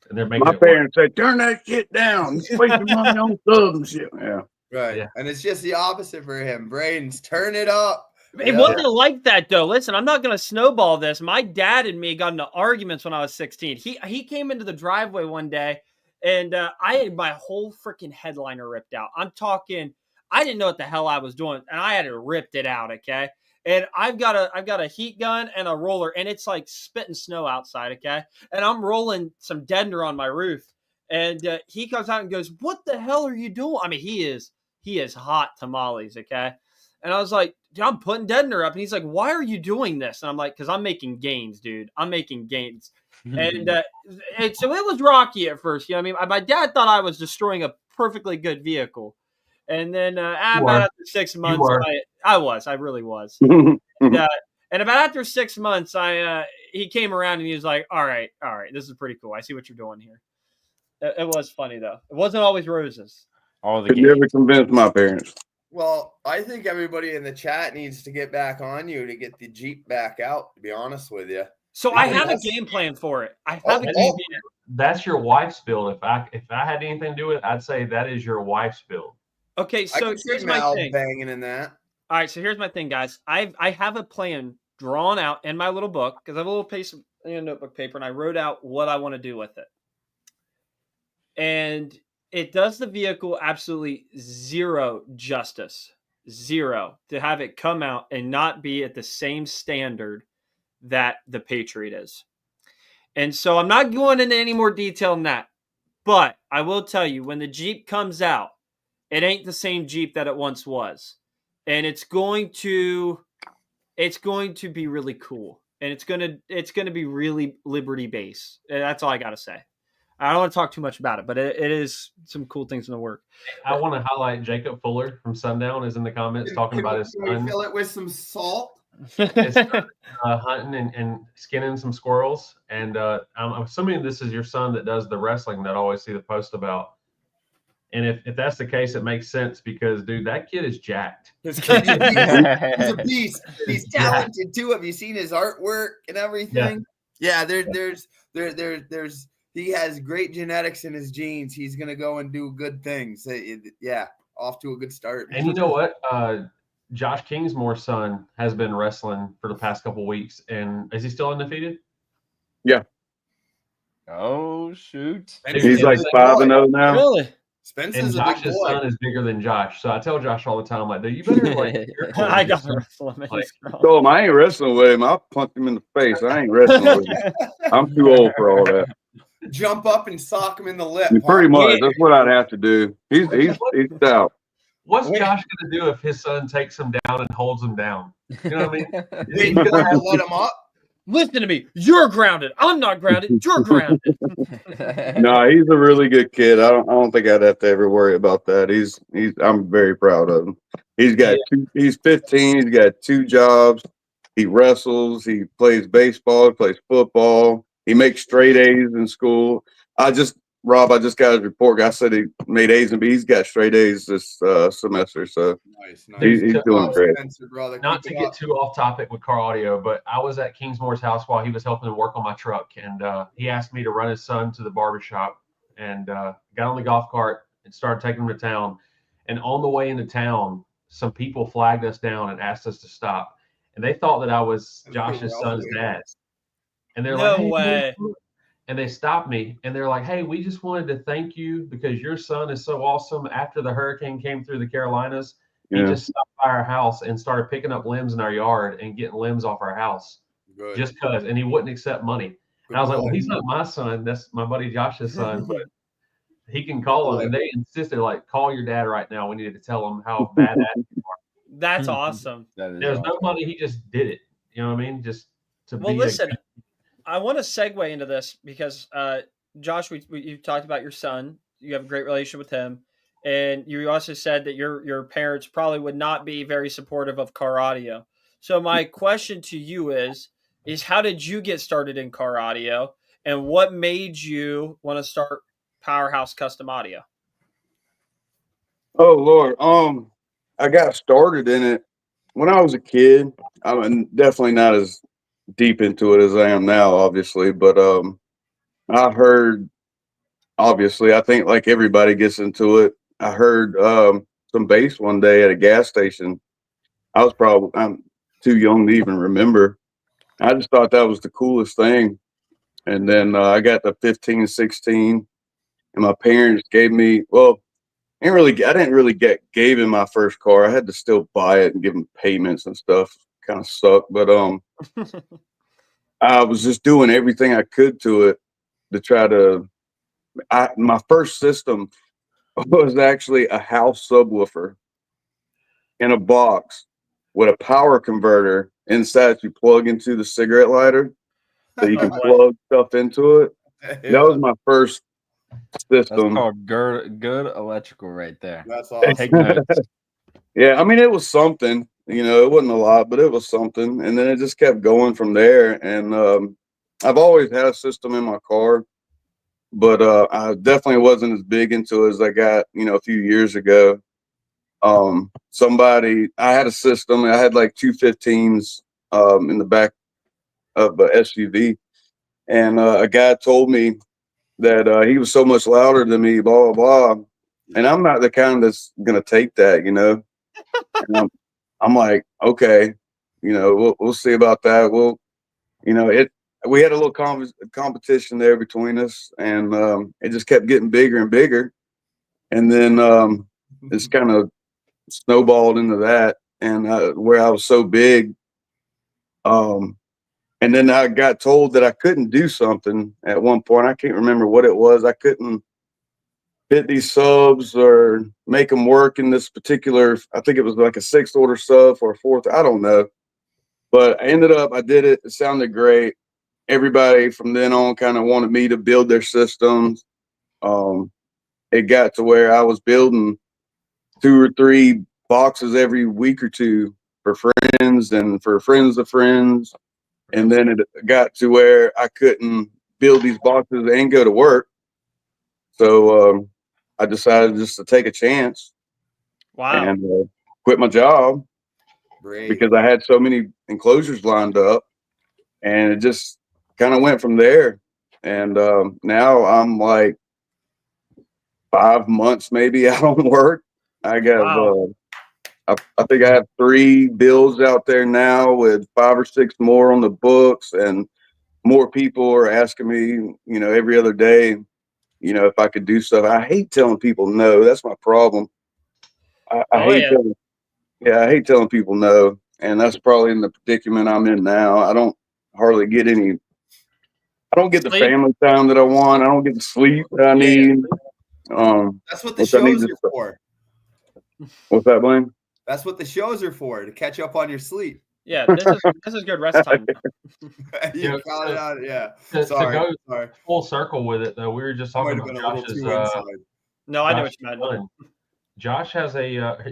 and they're making My it work. parents said, turn that shit down. You're wasting money on subs and shit. Yeah. Right. Yeah. And it's just the opposite for him. Braden's turn it up. It wasn't like that, though. Listen, I'm not going to snowball this. My dad and me got into arguments when I was 16. He came into the driveway one day, and I had my whole freaking headliner ripped out. I'm talking, I didn't know what the hell I was doing, and I had to rip it out, okay? And I've got a heat gun and a roller, and it's like spitting snow outside, okay? And I'm rolling some deadener on my roof, and he comes out and goes, "What the hell are you doing?" I mean, he is hot tamales, okay? And I was like, "Dude, I'm putting deadener up," and he's like, "Why are you doing this?" And I'm like, "Because I'm making gains, dude. I'm making gains." And so it was rocky at first. You know what I mean? My dad thought I was destroying a perfectly good vehicle. And then about after 6 months, I really was. And about after 6 months, he came around and he was like, all right, this is pretty cool. I see what you're doing here. It was funny, though. It wasn't always roses. All the Could games. never convince my parents. Well, I think everybody in the chat needs to get back on you to get the Jeep back out, to be honest with you. So I have a game plan for it. I have a game plan. That's your wife's build. If I had anything to do with it, I'd say that is your wife's build. Okay, I so could see here's my Mal thing. banging in that. All right, so here's my thing, guys. I have a plan drawn out in my little book, because I have a little piece of notebook paper, and I wrote out what I want to do with it. And it does the vehicle absolutely zero justice. Zero. To have it come out and not be at the same standard that the Patriot is. And so I'm not going into any more detail than that. But I will tell you, when the Jeep comes out, it ain't the same Jeep that it once was. And it's going to be really cool. And it's going to be really Liberty Base. That's all I got to say. I don't want to talk too much about it, but it is some cool things in the work. I want to highlight Jacob Fuller from Sundown is in the comments talking about his Can we son. fill it with some salt? hunting and skinning some squirrels. And I'm assuming this is your son that does the wrestling that I always see the post about. And if that's the case, it makes sense because, dude, that kid is jacked. He's a beast. He's talented too. Have you seen his artwork and everything? Yeah, there's he has great genetics in his genes. He's gonna go and do good things. Yeah, off to a good start. And you know what? Josh Kingsmore's son has been wrestling for the past couple weeks, and is he still undefeated? Oh shoot! He's like 5-0 now. Really? Spencer's And a big Josh's boy. son is bigger than Josh. So I tell Josh all the time, like, dude, you better like. be careful I with your got to son." wrestle him. Like, Told him I ain't wrestling with him. I'll punch him in the face. I ain't wrestling with him. I'm too old for all that. Jump up and sock him in the lip. Pretty huh? much. That's what I'd have to do. He's stout. What's Josh going to do if his son takes him down and holds him down? You know what I mean? Wait, you gonna let him up? Listen to me. You're grounded. I'm not grounded. You're grounded. No, he's a really good kid. I don't think I'd have to ever worry about that. I'm very proud of him. He's 15, he's got 2 jobs. He wrestles, he plays baseball, he plays football, he makes straight A's in school. Rob, I just got his report. I said he made A's and B's. He's got straight A's this semester, so Nice. he's doing great. Spencer, brother. Not Keep to it get up. too off topic with car audio, but I was at Kingsmore's house while he was helping to work on my truck, and he asked me to run his son to the barbershop, and got on the golf cart and started taking him to town. And on the way into town, some people flagged us down and asked us to stop, and they thought that I was Josh's son's dad. And they're like, No "Hey, way. man." And they stopped me and they're like, "Hey, we just wanted to thank you because your son is so awesome. After the hurricane came through the Carolinas, he Yeah. just stopped by our house and started picking up limbs in our yard and getting limbs off our house Good. just because. And he wouldn't accept money." Good And I was like, boy. "Well, he's not my son. That's my buddy Josh's son, but he can call him." And they insisted, like, "Call your dad right now. We needed to tell him how badass you are." That's awesome. That is There's no awesome. money. He just did it. You know what I mean? Just to Well, be listen, I want to segue into this because, Josh, you talked about your son. You have a great relationship with him, and you also said that your parents probably would not be very supportive of car audio. So my question to you is how did you get started in car audio, and what made you want to start Powerhouse Custom Audio? Oh Lord, I got started in it when I was a kid. I'm definitely not as deep into it as I am now, obviously, but I heard, obviously, I think like everybody gets into it. I heard some bass one day at a gas station. I'm too young to even remember. I just thought that was the coolest thing. And then I got to 15, 16, and my parents gave me, well, I didn't really gave him my first car. I had to still buy it and give him payments and stuff. Kind of sucked, but I was just doing everything I could to it to try to. My first system was actually a house subwoofer in a box with a power converter inside. You plug into the cigarette lighter, so you can plug stuff into it. That was my first That's system. called good electrical right there. That's awesome. Take notes. Yeah, I mean, it was something, it wasn't a lot, but it was something. And then it just kept going from there. And I've always had a system in my car, but I definitely wasn't as big into it as I got, a few years ago. I had a system, I had like 215s in the back of the SUV. And a guy told me that he was so much louder than me, blah, blah, blah. And I'm not the kind that's going to take that, And I'm like, okay, we'll see about that. Well, we had a little competition there between us, and it just kept getting bigger and bigger. And then it's kind of snowballed into that, and where I was so big. And then I got told that I couldn't do something at one point. I can't remember what it was. I couldn't fit these subs or make them work in this particular, I think it was like a 6th order sub or a 4th, I don't know. But I did it. It sounded great. Everybody from then on kind of wanted me to build their systems. It got to where I was building 2 or 3 boxes every week or two for friends and for friends of friends. And then it got to where I couldn't build these boxes and go to work. So I decided just to take a chance Wow. and quit my job Great. because I had so many enclosures lined up, and it just kind of went from there. And now I'm like 5 months maybe out on work. I got Wow. I think I have 3 bills out there now with 5 or 6 more on the books, and more people are asking me, every other day, if I could do stuff. I hate telling people no. That's my problem. I Oh, hate yeah. telling, I hate telling people no, and that's probably in the predicament I'm in now. I don't hardly get any. I don't get the Sleep? family time that I want. I don't get the sleep that I Yeah. need. That's what the Which I need shows to. are for. What's that, Blaine? That's what the shows are for, to catch up on your sleep. Yeah, this is good rest time. You got it out. Yeah. To Sorry. go Sorry. full circle with it, though, we were just I might talking have about been a little Josh's too inside. No, I know what Josh's you meant. son. Josh has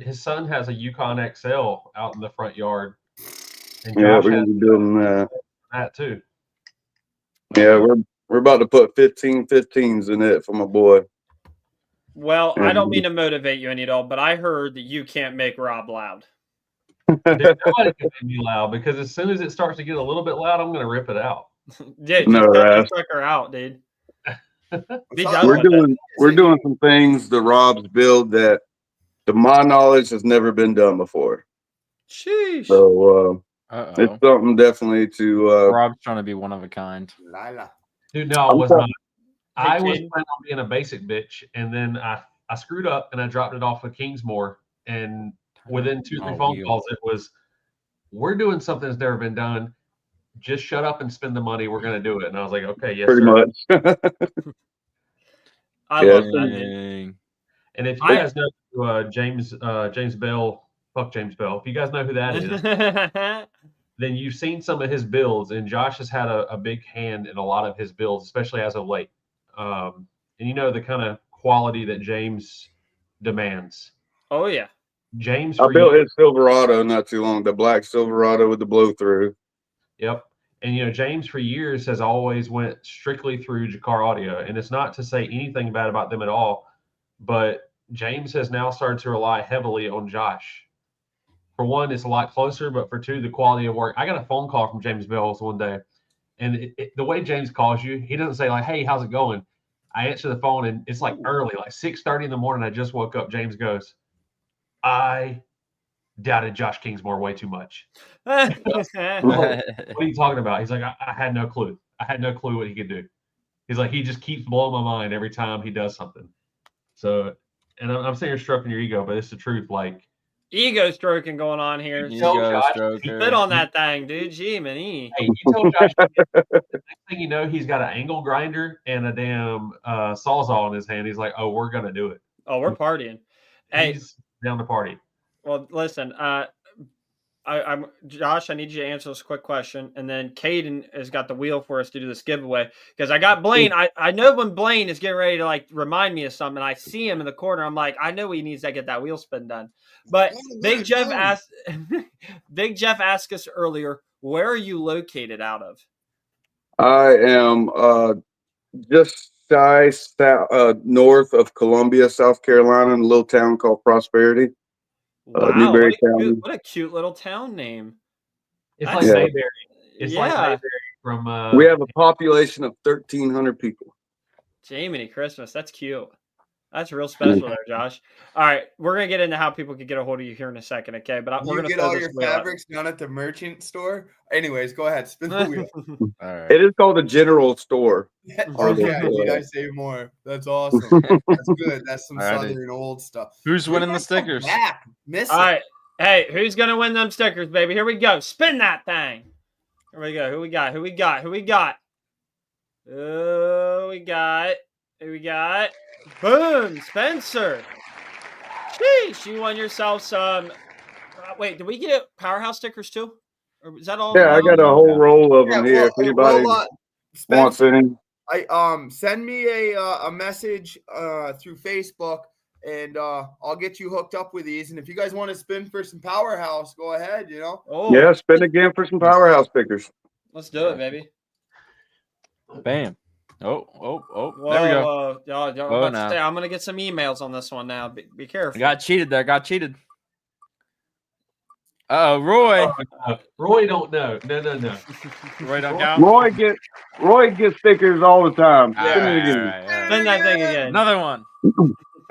his son has a Yukon XL out in the front yard, and Yeah, Josh we're has gonna be building that. that too. Yeah, we're about to put 15-15s in it for my boy. Well, I And don't mean to motivate you any at all, but I heard that you can't make Rob loud. Dude, nobody can make me loud because as soon as it starts to get a little bit loud, I'm going to rip it out. Dude, No, just cut Raz. this sucker out, dude. Be So- done we're with it. doing some things the Rob's build that, to my knowledge, has never been done before. Sheesh. So it's Uh-oh. something definitely to. Rob's trying to be one of a kind. Lila. Dude, no, I I'm was sorry. not. I was Caden. planning on being a basic bitch, and then I screwed up and I dropped it off of Kingsmore, and within 2 or 3 Oh, phone wheel. calls, it was, we're doing something that's never been done. Just shut up and spend the money. We're going to do it. And I was like, okay, yes, Pretty sir. much. I Yeah, love that, dude. Dang. And if you I- guys know James Bell, fuck James Bell. If you guys know who that is, then you've seen some of his builds, and Josh has had a big hand in a lot of his builds, especially as of late. And you know the kind of quality that James demands. Oh, yeah. James, I for built years, his Silverado not too long. The black Silverado with the blow through. yep. And James for years has always went strictly through Jakar Audio, and it's not to say anything bad about them at all, but James has now started to rely heavily on Josh. For one, it's a lot closer, but for two, the quality of work. I got a phone call from James Bells one day, and the way James calls you, he doesn't say like, "Hey, how's it going?" I answer the phone, and it's like early, like 6:30 in the morning. I just woke up. James goes, "I doubted Josh Kingsmore way too much. What are you talking about?" He's like, I had no clue. I had no clue what he could do. He's like, he just keeps blowing my mind every time he does something. So, and I'm saying you're stroking your ego, but it's the truth. Like, Ego stroking going on here. Tell Ego Josh, stroker. Spit on that thing, dude. Gee, man. hey, you tell Josh, the next thing you know, he's got an angle grinder and a damn sawzall in his hand. He's like, oh, we're going to do it. Oh, we're partying. Hey, He's down to party. well, listen. I'm Josh. I need you to answer this quick question, and then Caden has got the wheel for us to do this giveaway because I got Blaine. I know when Blaine is getting ready to like remind me of something. I see him in the corner. I'm like, I know he needs to get that wheel spin done. But Big Jeff asked, Big Jeff asked us earlier, where are you located out of? I am just shy north of Columbia, South Carolina, in a little town called Prosperity. Wow, Newberry County. what a cute little town name. It's That's- like Yeah. Mayberry. It's like Yeah. Mayberry from. We have a population of 1,300 people. Jiminy Christmas. That's cute. That's real special there, Josh. All right, we're gonna get into how people can get a hold of you here in a second, okay? But we're You gonna get throw all this your wheel up. fabrics down at the merchant store. Anyways, go ahead. Spin the wheel. All right. It is called a general store. Okay, need I say more? That's awesome. That's good. That's some Alrighty. southern old stuff. Who's winning the Where'd that come stickers? back? Miss All it. right, hey, who's gonna win them stickers, baby? Here we go. Spin that thing. Here we go. Who we got? Who we got? Who we got? Oh, we got. Who we got? Boom, Spencer. Sheesh, you won yourself some. Wait, did we get Powerhouse stickers too? Or is that all? Yeah, I got a whole roll of them here. If anybody wants Spencer, any. send me a message through Facebook and I'll get you hooked up with these. And if you guys want to spin for some Powerhouse, go ahead. Oh, Yeah, spin again for some Powerhouse stickers. let's do it, baby. Bam. Oh, Whoa, there we go. whoa. I'm Whoa, about to now. say, I'm going to get some emails on this one now. Be careful. Got cheated there. Got cheated. Roy. Roy don't know. No. Roy don't count. Roy gets stickers all the time. All Spin it right, again. all right. Spin that thing again. Another one.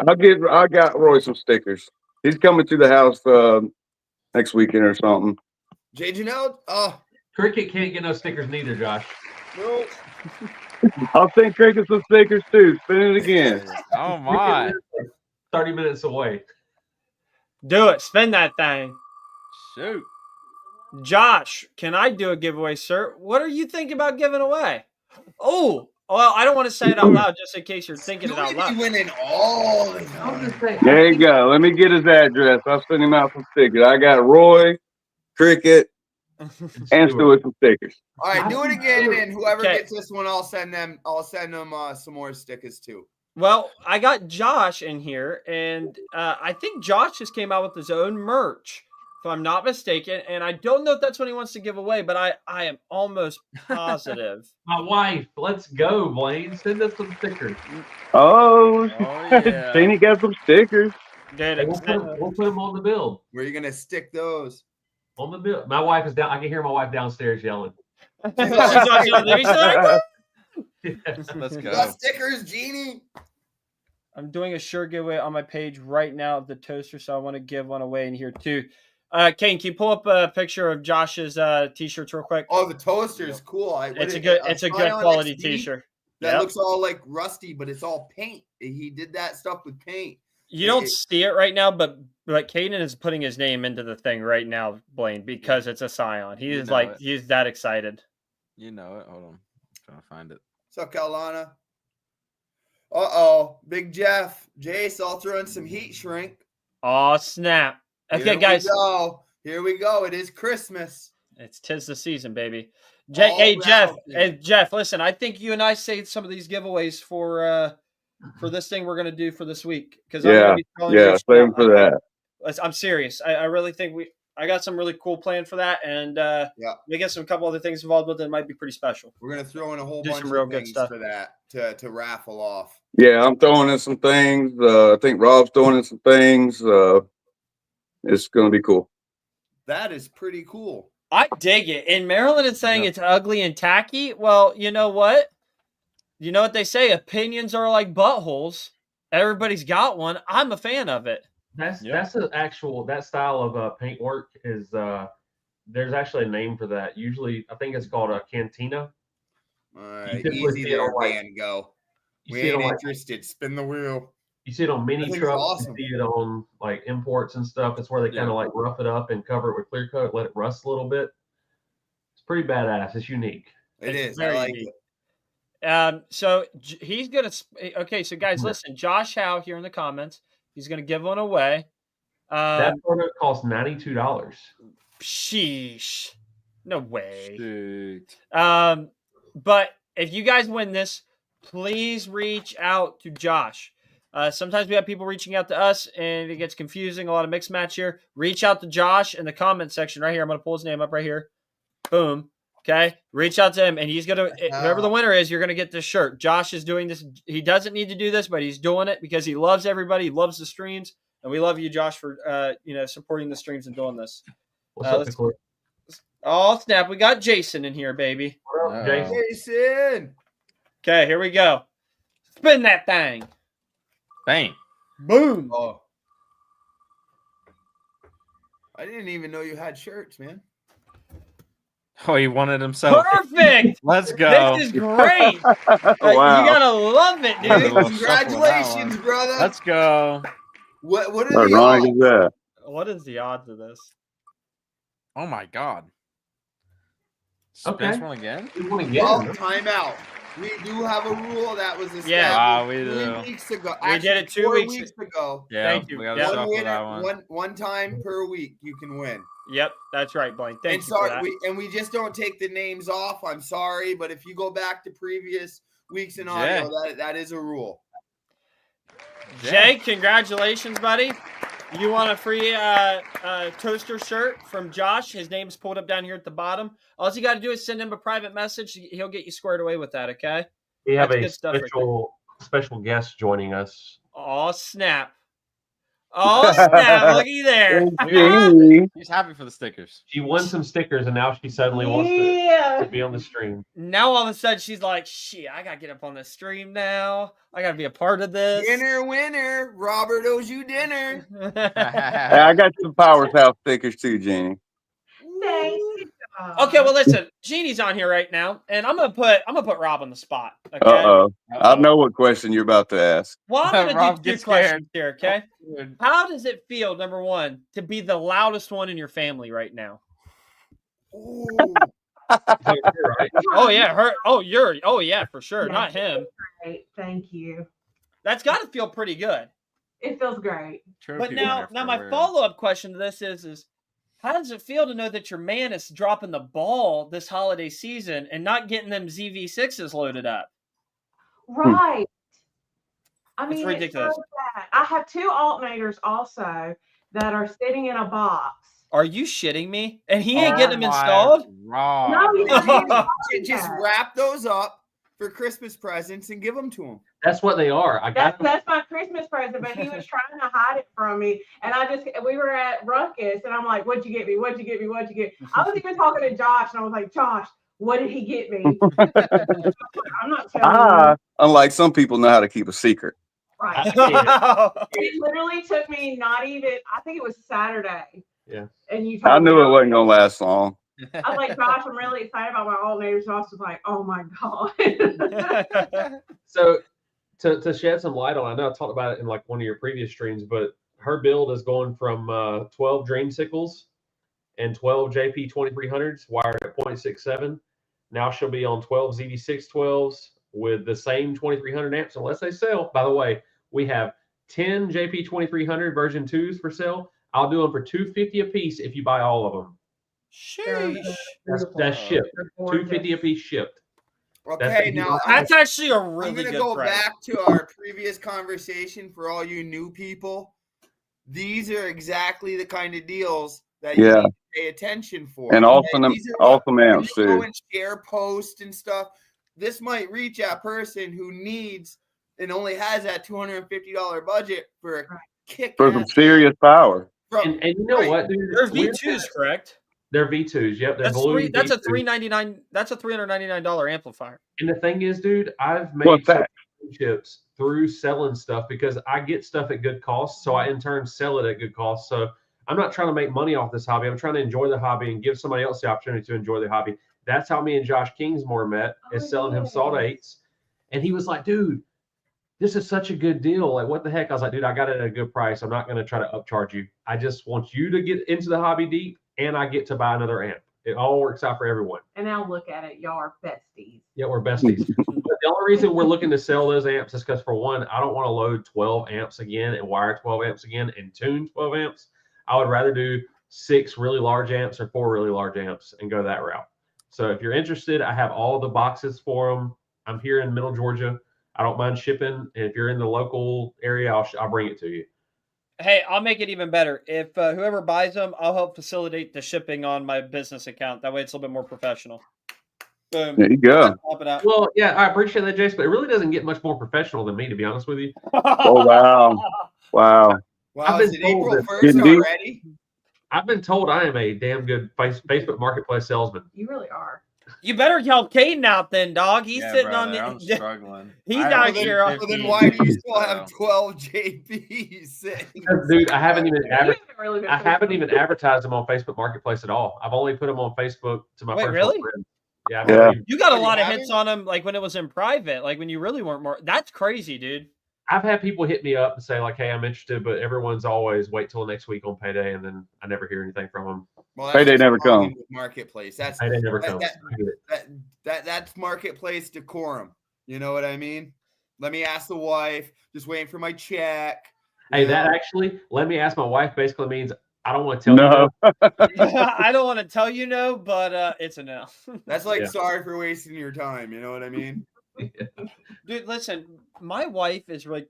I got Roy some stickers. He's coming to the house next weekend or something. Jay Janelle, Cricket can't get no stickers neither, Josh. no. I'll send Cricket some stickers too. Spin it again. Oh my. 30 minutes away. Do it. Spin that thing. Shoot. Josh, can I do a giveaway, sir? What are you thinking about giving away? Oh, well, I don't want to say it out loud just in case you're thinking it out You loud. be winning all the I'm time. just saying. There you go. Let me get his address. I'll send him out some stickers. I got Roy, Cricket, and Stuart some stickers. All right, do it again, and whoever Okay. gets this one, I'll send them some more stickers too. Well, I got Josh in here, and I think Josh just came out with his own merch, if I'm not mistaken. And I don't know if that's what he wants to give away, but I am almost positive. My wife. Let's go, Blaine. Send us some stickers. Oh, yeah. Shane got some stickers. Dude, We'll put them on the build. Where are you gonna stick those? On the build. My wife is down. I can hear my wife downstairs yelling. Let's go. The stickers, Genie. I'm doing a shirt giveaway on my page right now of the toaster, so I want to give one away in here too. Kane, can you pull up a picture of Josh's t-shirts real quick? Oh, the toaster is cool. It's a good quality t-shirt. That Yep. looks all like rusty, but it's all paint. He did that stuff with paint. You don't see it right now, but Caden is putting his name into the thing right now, Blaine, because it's a Scion. He You is know like it. he's that excited. You know it. Hold on. I'm trying to find it. What's up, Carolina? Big Jeff. Jace, I'll throw in some heat shrink. Oh snap! Okay, Here we guys, go. Here we go. It is Christmas. it's 'tis the season, baby. All Hey Jeff, around. Jeff, listen, I think you and I saved some of these giveaways for this thing we're gonna do for this week because Yeah, save him for that. I'm serious. I really think I got some really cool plan for that, and we get some couple other things involved with it. It might be pretty special. We're gonna throw in a whole Do bunch some real of good things stuff. for that to raffle off. Yeah, I'm throwing in some things. I think Rob's throwing in some things. It's gonna be cool. That is pretty cool. I dig it. And Maryland is saying Yeah. it's ugly and tacky. Well, you know what? You know what they say? Opinions are like buttholes. Everybody's got one. I'm a fan of it. That's Yeah. that's an actual that style of paint work is there's actually a name for that. Usually I think it's called a cantina. All right, typically easy see it there, on, like- Van. Go. You We see it ain't on like, interested. Spin the wheel. you see it on I mini think it's trucks, awesome. you see it on like imports and stuff. It's where they kind of like rough it up and cover it with clear coat, let it rust a little bit. It's pretty badass. It's unique. It It's is. I very like neat. it. So he's gonna. Okay, so guys, listen. Josh Howe here in the comments. He's gonna give one away. That photo costs $92. Sheesh. No way. Shoot. But if you guys win this, please reach out to Josh. Sometimes we have people reaching out to us and it gets confusing. A lot of mixed match here. Reach out to Josh in the comment section right here. I'm going to pull his name up right here. Boom. Okay. Reach out to him and he's going to, whoever the winner is, you're going to get this shirt. Josh is doing this. He doesn't need to do this, but he's doing it because he loves everybody. He loves the streams. And we love you, Josh, for, supporting the streams and doing this. What's up, let's- Nicole? Oh, snap. We got Jason in here, baby. What up, Uh-oh. Jason? Jason. Okay, here we go. Spin that thing. Bang. Boom. Oh. I didn't even know you had shirts, man. Oh, he won it himself. Perfect. Let's go. This is great. Wow. You gotta love it, Yeah, dude. little shuffle with that Congratulations, one. brother. Let's go. What How are the ironic odds? is that? What is the odds of this? Oh my God. Okay. Space one again? We want to get Well, him. timeout. We do have a rule that was established Yeah. We do. 3 weeks ago. We did it 2 4 weeks weeks ago. Yeah, Thank you. we gotta Yeah. One shuffle winner, that one. one time per week you can win. Yep, that's right, Blaine. Thank And you for that. we just don't take the names off. I'm sorry, but if you go back to previous weeks in audio, that is a rule. Jay, congratulations, buddy. You want a free toaster shirt from Josh. His name's pulled up down here at the bottom. All you got to do is send him a private message. He'll get you squared away with that, okay? We have That's a good stuff right there. special guest joining us. Oh, snap. Oh, snap. Looky there. Genie. He's happy for the stickers. She won some stickers, and now she suddenly wants to be on the stream. Now all of a sudden she's like, shit, I got to get up on the stream now. I got to be a part of this. Winner. Robert owes you dinner. Hey, I got some Powerhouse stickers too, Jeannie. Thank you. Okay, well, listen. Jeannie's on here right now, and I'm gonna put Rob on the spot. Okay. Uh-oh. I know what question you're about to ask. Well, I'm gonna Rob, do get two questions scared. here. Okay. Dude. How does it feel, number one, to be the loudest one in your family right now? Ooh. Right? Oh yeah, her. Oh, you're. Oh yeah, for sure. Not him. Great. Thank you. That's got to feel pretty good. It feels great. But Trophy now winner my for- follow-up question to this is how does it feel to know that your man is dropping the ball this holiday season and not getting them ZV6s loaded up? Right. I It's mean, ridiculous. it's so bad. I have 2 alternators also that are sitting in a box. Are you shitting me? And he ain't Oh getting them my installed? Rob. No, you don't. Just wrap those up for Christmas presents and give them to him. That's what they are. I got That's my Christmas present, but he was trying to hide it from me. And we were at Ruckus, and I'm like, what'd you get me? What'd you get me? What'd you get me? I was even talking to Josh, and I was like, Josh, what did he get me? I'm not telling Unlike some people know how to keep a secret. you. Right. Oh, It literally took me not even, I think it was Saturday. Yeah. And you I told knew me, it wasn't gonna last long. I was like, Josh, I'm really excited about my alternators. Josh was like, oh my God. So to shed some light on, I know I talked about it in like one of your previous streams, but her build is going from 12 Dreamsicles and 12 JP 2300s wired at 0.67. Now she'll be on 12 ZV612s with the same 2300 amps unless they sell. By the way, we have 10 JP 2300 version 2s for sale. I'll do them for $250 a piece if you buy all of them. sheesh. That's shipped. $250 a piece shipped. Okay, now That's actually a I'm really going to good go price. back to our previous conversation for all you new people. These are exactly the kind of deals that you Yeah. need to pay attention for. And awesome, these are what- awesome when amps you go too. and share posts and stuff. This might reach a person who needs and only has that $250 budget for a kick. For some serious power. And you know what, dude? They're We're- V2s, correct? They're V2s. Yep, they're That's blue. that's a V2s. $399. That's a $399 amplifier. And the thing is, dude, I've What's made that? chips through selling stuff because I get stuff at good cost. So I in turn sell it at good cost. So I'm not trying to make money off this hobby. I'm trying to enjoy the hobby and give somebody else the opportunity to enjoy the hobby. That's how me and Josh Kingsmore met, is selling him salt eights. And he was like, dude, this is such a good deal. Like, what the heck? I was like, dude, I got it at a good price. I'm not going to try to upcharge you. I just want you to get into the hobby deep and I get to buy another amp. It all works out for everyone. And now look at it. Y'all are besties. Yeah, we're besties. But the only reason we're looking to sell those amps is because, for one, I don't want to load 12 amps again and wire 12 amps again and tune 12 amps. I would rather do 6 really large amps or 4 really large amps and go that route. So if you're interested, I have all the boxes for them. I'm here in Middle Georgia. I don't mind shipping. And if you're in the local area, I'll bring it to you. Hey, I'll make it even better. If whoever buys them, I'll help facilitate the shipping on my business account. That way it's a little bit more professional. Boom. There you go. Pop it out. Well, yeah, I appreciate that, Jace, but it really doesn't get much more professional than me, to be honest with you. Oh wow. Wow. Wow, I've is been it told April that 1st getting deep. already? I've been told I am a damn good Facebook Marketplace salesman. You really are. You better help Caden out then, dog. He's Yeah, sitting brother, on I'm the. struggling. He's I out have here. Well, then 15 why do you still so- have 12 JPs sitting? Dude, I haven't even You haven't really been I haven't even advertised them on Facebook Marketplace at all. I've only put them on Facebook to my Wait, personal really? friends. Yeah, I've Yeah. never even- You got a Oh, you lot of haven't? hits on him, like when it was in private, like when you really weren't more. That's crazy, dude. I've had people hit me up and say like, "Hey, I'm interested," but everyone's always wait till next week on payday, and then I never hear anything from them. Well, that's Payday what's never wrong come. with Marketplace. That's Payday never that- comes. that- I get it. that's Marketplace decorum. You know what I mean? Let me ask the wife. Just waiting for my check. Hey, you know? that actually, let me ask my wife basically means I don't want to tell you. No. I don't want to tell you no, but it's a no. That's like Yeah. sorry for wasting your time. You know what I mean? Dude, listen, my wife is like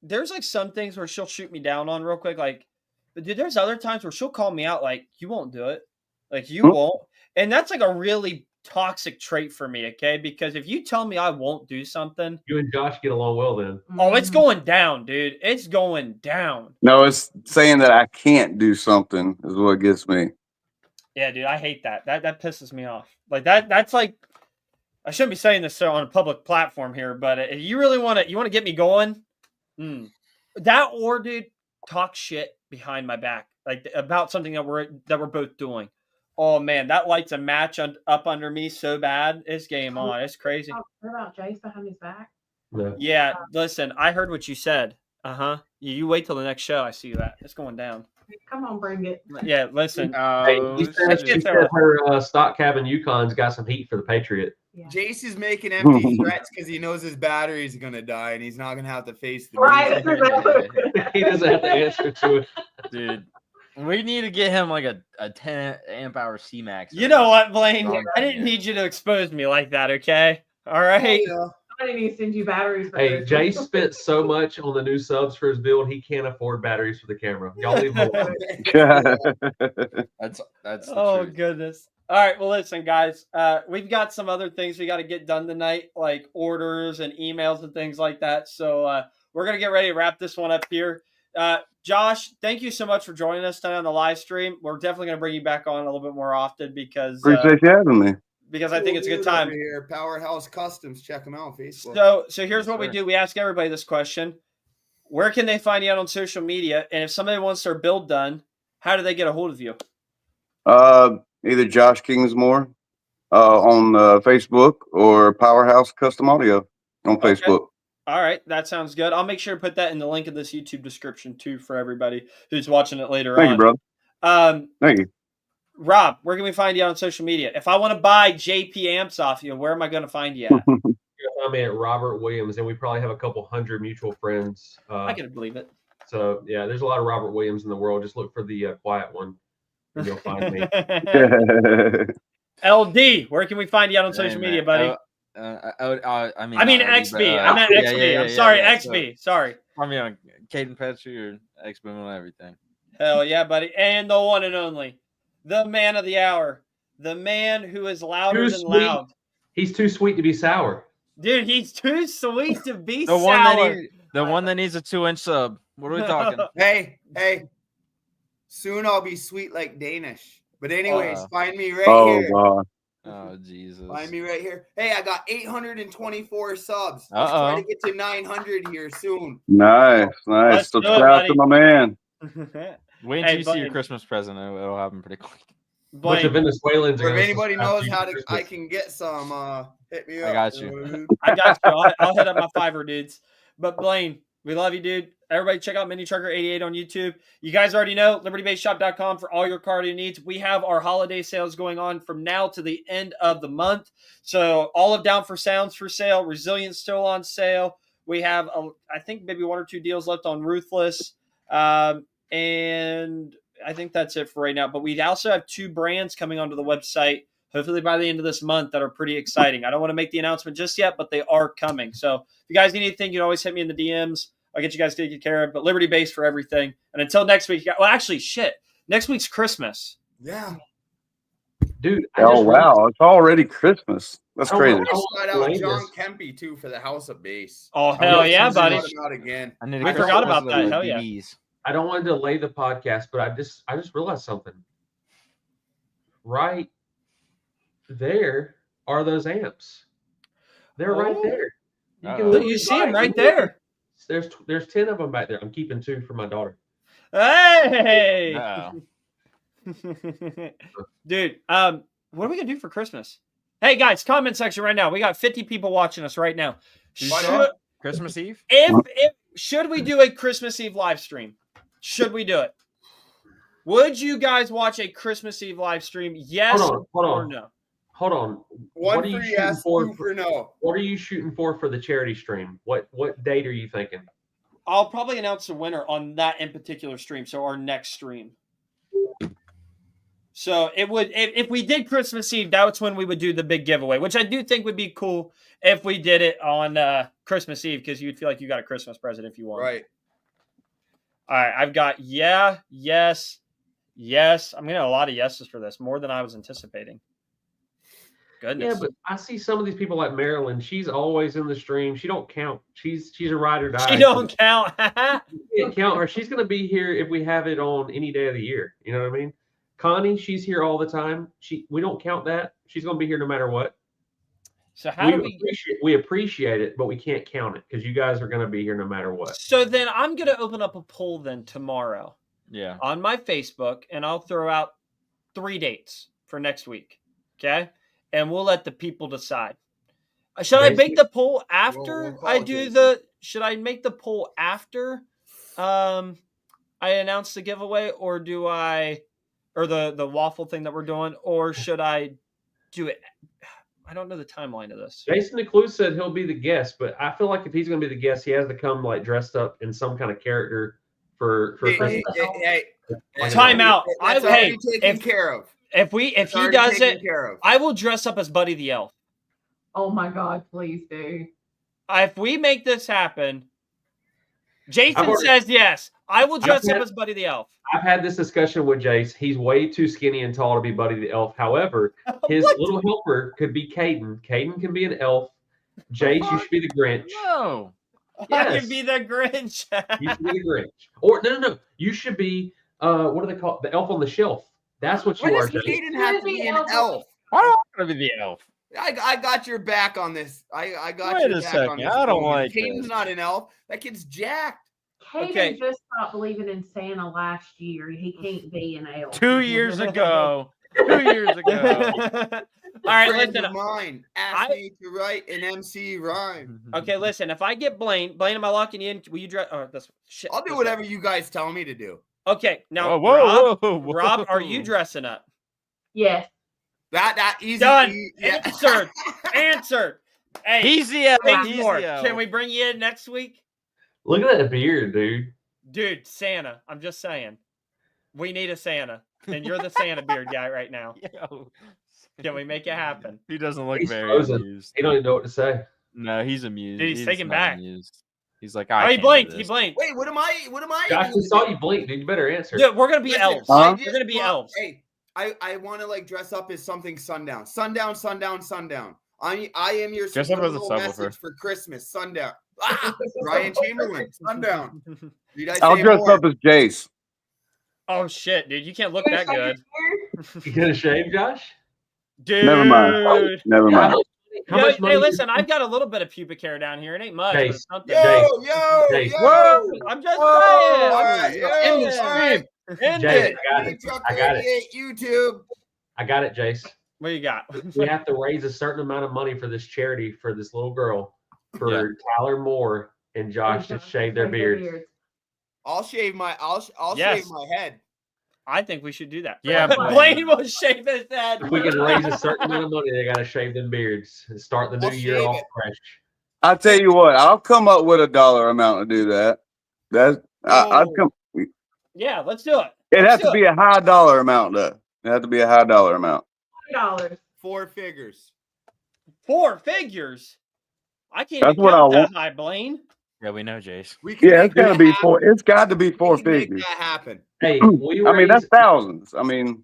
there's like some things where she'll shoot me down on real quick, like, but dude, there's other times where she'll call me out, like, you won't do it, like you won't, and that's like a really toxic trait for me. Okay, because if you tell me I won't do something, You and Josh get along well then. oh, it's going down, dude. It's going down. No, it's saying that I can't do something is what gets me. Yeah, dude, I hate that. That pisses me off. Like that's like, I shouldn't be saying this on a public platform here, but if you really want to get me going, that or dude, talk shit behind my back, like about something that we're both doing. Oh man, that lights a match up under me so bad. It's game on. It's crazy. What about Jace behind his back? No. Yeah, listen, I heard what you said. You wait till the next show. I see that. It's going down. Come on, bring it. Yeah, listen. Hey, Oh, she said her stock cabin Yukon's got some heat for the Patriot. Yeah. Jace is making empty threats because he knows his battery's gonna die and he's not gonna have to face the Right. music. He doesn't have to answer to it. dude. We need to get him like a 10 amp hour C-Max. You know what, Blaine? Oh, I didn't yeah. need you to expose me like that, okay? All right. Yeah. Somebody needs to send you batteries. For Hey, this. Jace spent so much on the new subs for his build, he can't afford batteries for the camera. Y'all leave him alone. That's the Oh truth. goodness. All right. Well, listen, guys. We've got some other things we got to get done tonight, like orders and emails and things like that. So we're gonna get ready to wrap this one up here. Josh, thank you so much for joining us tonight on the live stream. We're definitely gonna bring you back on a little bit more often because Appreciate you having me. I think it's a good time. Over here, Powerhouse Customs. Check them out on Facebook. So here's what we Sure. do. We ask everybody this question. Where can they find you out on social media? And if somebody wants their build done, how do they get a hold of you? Either Josh Kingsmore on Facebook or Powerhouse Custom Audio on Okay. Facebook. All right. That sounds good. I'll make sure to put that in the link of this YouTube description too for everybody who's watching it later Thank you, on. brother. Thank you. Rob, where can we find you out on social media? If I want to buy JP amps off you, where am I going to find you at? You're gonna find me at Robert Williams, and we probably have a couple hundred mutual friends. I can believe it. So yeah, there's a lot of Robert Williams in the world. Just look for the quiet one, and you'll find me. LD, where can we find you out on Hey, social man. media, buddy? I mean, I mean not XB. LD, I meant yeah, XB. yeah, I'm yeah, sorry, yeah. XB. Sorry. I mean, on Caden Petrie or XB and everything. Hell yeah, buddy. And the one and only, the man of the hour, the man who is louder Too than sweet. loud. He's too sweet to be sour. Dude, he's too sweet to be The sour. one that needs a 2-inch sub. What are we talking? Hey, soon I'll be sweet like Danish. But anyways, Wow. find me right Oh here. God. Oh Jesus. Find me right here. Hey, I got 824 subs. Let's try Uh-oh. to get to 900 here soon. Nice. Let's do it, Subscribe to buddy. my man. Wait Hey, until you see your Blaine. Christmas present. It'll happen pretty quick. Bunch of Blaine, Venezuelans. are Or if gonna anybody subscribe knows you how for to, Christmas. I can get some. Hit me up. I got you. I got you. I'll hit up my Fiverr dudes. But Blaine, we love you, dude. Everybody check out Mini Trucker 88 on YouTube. You guys already know libertybaseshop.com for all your cardio needs. We have our holiday sales going on from now to the end of the month. So all of Down for Sounds for sale, Resilience still on sale. We have, I think, maybe one or two deals left on Ruthless. And I think that's it for right now. But we also have 2 brands coming onto the website, hopefully by the end of this month, that are pretty exciting. I don't want to make the announcement just yet, but they are coming. So if you guys need anything, you can always hit me in the DMs. I'll get you guys taken care of. But Liberty Base for everything. And until next week, well, actually, shit. Next week's Christmas. Yeah. Dude. Oh wow, it's already Christmas. That's Oh, crazy. wow. Shout out Latest. John Kempy too for the House of Base. Oh, Oh, hell yeah, yes, buddy. Shout him out again. I need We a forgot Christmas about present that. with Hell yeah. DVDs. I don't want to delay the podcast, but I just realized something. Right there are those amps. They're right Oh. there. Uh-oh. literally You see buy him right any- there. There's 10 of them back there. I'm keeping 2 for my daughter. Hey. Uh-oh. Dude, what are we gonna do for Christmas? Hey guys, comment section right now. We got 50 people watching us right now. Why Should, not? Christmas Eve? should we do a Christmas Eve live stream? Should we do it? Would you guys watch a Christmas Eve live stream? Yes Hold or on. no? Hold on. One What are for you shooting yes, for? 2 for no. What are you shooting for the charity stream? What date are you thinking? I'll probably announce the winner on that in particular stream. So our next stream. So it would if we did Christmas Eve, that's when we would do the big giveaway, which I do think would be cool if we did it on Christmas Eve because you'd feel like you got a Christmas present if you won. Right. All right, I've got yeah, yes, yes. I'm getting a lot of yeses for this, more than I was anticipating. Goodness. Yeah, but I see some of these people like Marilyn. She's always in the stream. She don't count. She's a ride or die. She don't count. You can't count her. She's going to be here if we have it on any day of the year. You know what I mean? Connie, she's here all the time. We don't count that. She's going to be here no matter what. So how do we? We appreciate it, but we can't count it because you guys are going to be here no matter what. So then I'm going to open up a poll then tomorrow Yeah. on my Facebook, and I'll throw out 3 dates for next week. Okay, and we'll let the people decide. Should I make the poll after we'll call I it do Jason. the? Should I make the poll after I announce the giveaway, or do I, or the waffle thing that we're doing, or should I do it? I don't know the timeline of this. Jason DeClue said he'll be the guest, but I feel like if he's going to be the guest, he has to come like dressed up in some kind of character for Christmas. Hey, Time out. That's Hey, already taken if- care of. If It's he already does taken it, care of. I will dress up as Buddy the Elf. Oh my God, please do. If we make this happen, Jason I've already- says yes. I will dress I've up had- as Buddy the Elf. I've had this discussion with Jace. He's way too skinny and tall to be Buddy the Elf. However, his What? little helper could be Caden. Caden can be an elf. Jace, you should be the Grinch. No. I Yes. can be the Grinch. You should be the Grinch. Or no. You should be what do they call it? The elf on the shelf. That's what you Why are, does Jace. Caden have to be an elf? Why do I want to be the elf? I got your back on this. I got Wait your a back second. on this. I don't Logan. like Caden's this. not an elf. That kid's jacked. Caden Okay. just stopped believing in Santa last year. He can't be an elf. 2 years ago. 2 years ago. All right, Friend listen. of mine asked me to write an MC rhyme. Okay, listen. If I get Blaine, am I locking you in? Will you dress? Oh, that's shit. I'll do whatever you guys tell me to do. Okay, now Whoa, Rob, are you dressing up? Yes. That easy. Done. Yeah. Answered. Answered. Hey, He's the elf. Thanks, He's Lord. the elf. Can we bring you in next week? Look at that beard, dude. Dude, Santa. I'm just saying. We need a Santa. And you're the Santa beard guy right now. Yo. Can we make it happen? He doesn't look He's very frozen. amused. He don't even know what to say. No, he's amused. Dude, he's taken not back. amused. He's like, Oh, I he can't do blinked. He this. blinked. Wait, what am I? Josh, able we to saw do? you blink, dude. You better answer. Dude, we're gonna be Listen, elves. I We're just gonna be want- elves. Hey, I want to like dress up as something sundown. Sundown, sundown, sundown. I am your Dress up as a subliminal subwoofer. message for Christmas. Sundown. Ah, Ryan Chamberlain. Sundown. Need I I'll say dress more? up as Jace. Oh shit, dude, you can't look You're that gonna good, shave your beard? You gonna shave, Josh? dude. Never mind. Never How mind. much, how Yo, much money? hey, listen, I've got a little bit of pubic hair down here. It ain't much, but Chase. it's something. Yo, yo, Jay. yo. Whoa, I'm just saying. All right, End yo, the all right. End Jay, it. I got it. I got it. YouTube. I got it, Jace. What you got? We have to raise a certain amount of money for this charity for this little girl, for Yeah. Tyler Moore and Josh to shave their beards. I'll shave my. I'll Yes. shave my head. I think we should do that. Yeah, Blaine will shave his head. If we can raise a certain amount of money, they got to shave them beards and start the new I'll year shave off it. fresh. I'll tell you what, I'll come up with a dollar amount to do that. I'd come. Yeah, let's do it. It has Let's to do be a high dollar amount, though. It has to be a high dollar amount. $20. 4 figures. 4 figures. I can't. That's even what count I that high, Blaine. Yeah, we know, Jace. We can Yeah, make it's gotta that be happen. four. It's got to be We 4 can make figures. that happen. Hey, I mean, that's thousands. I mean,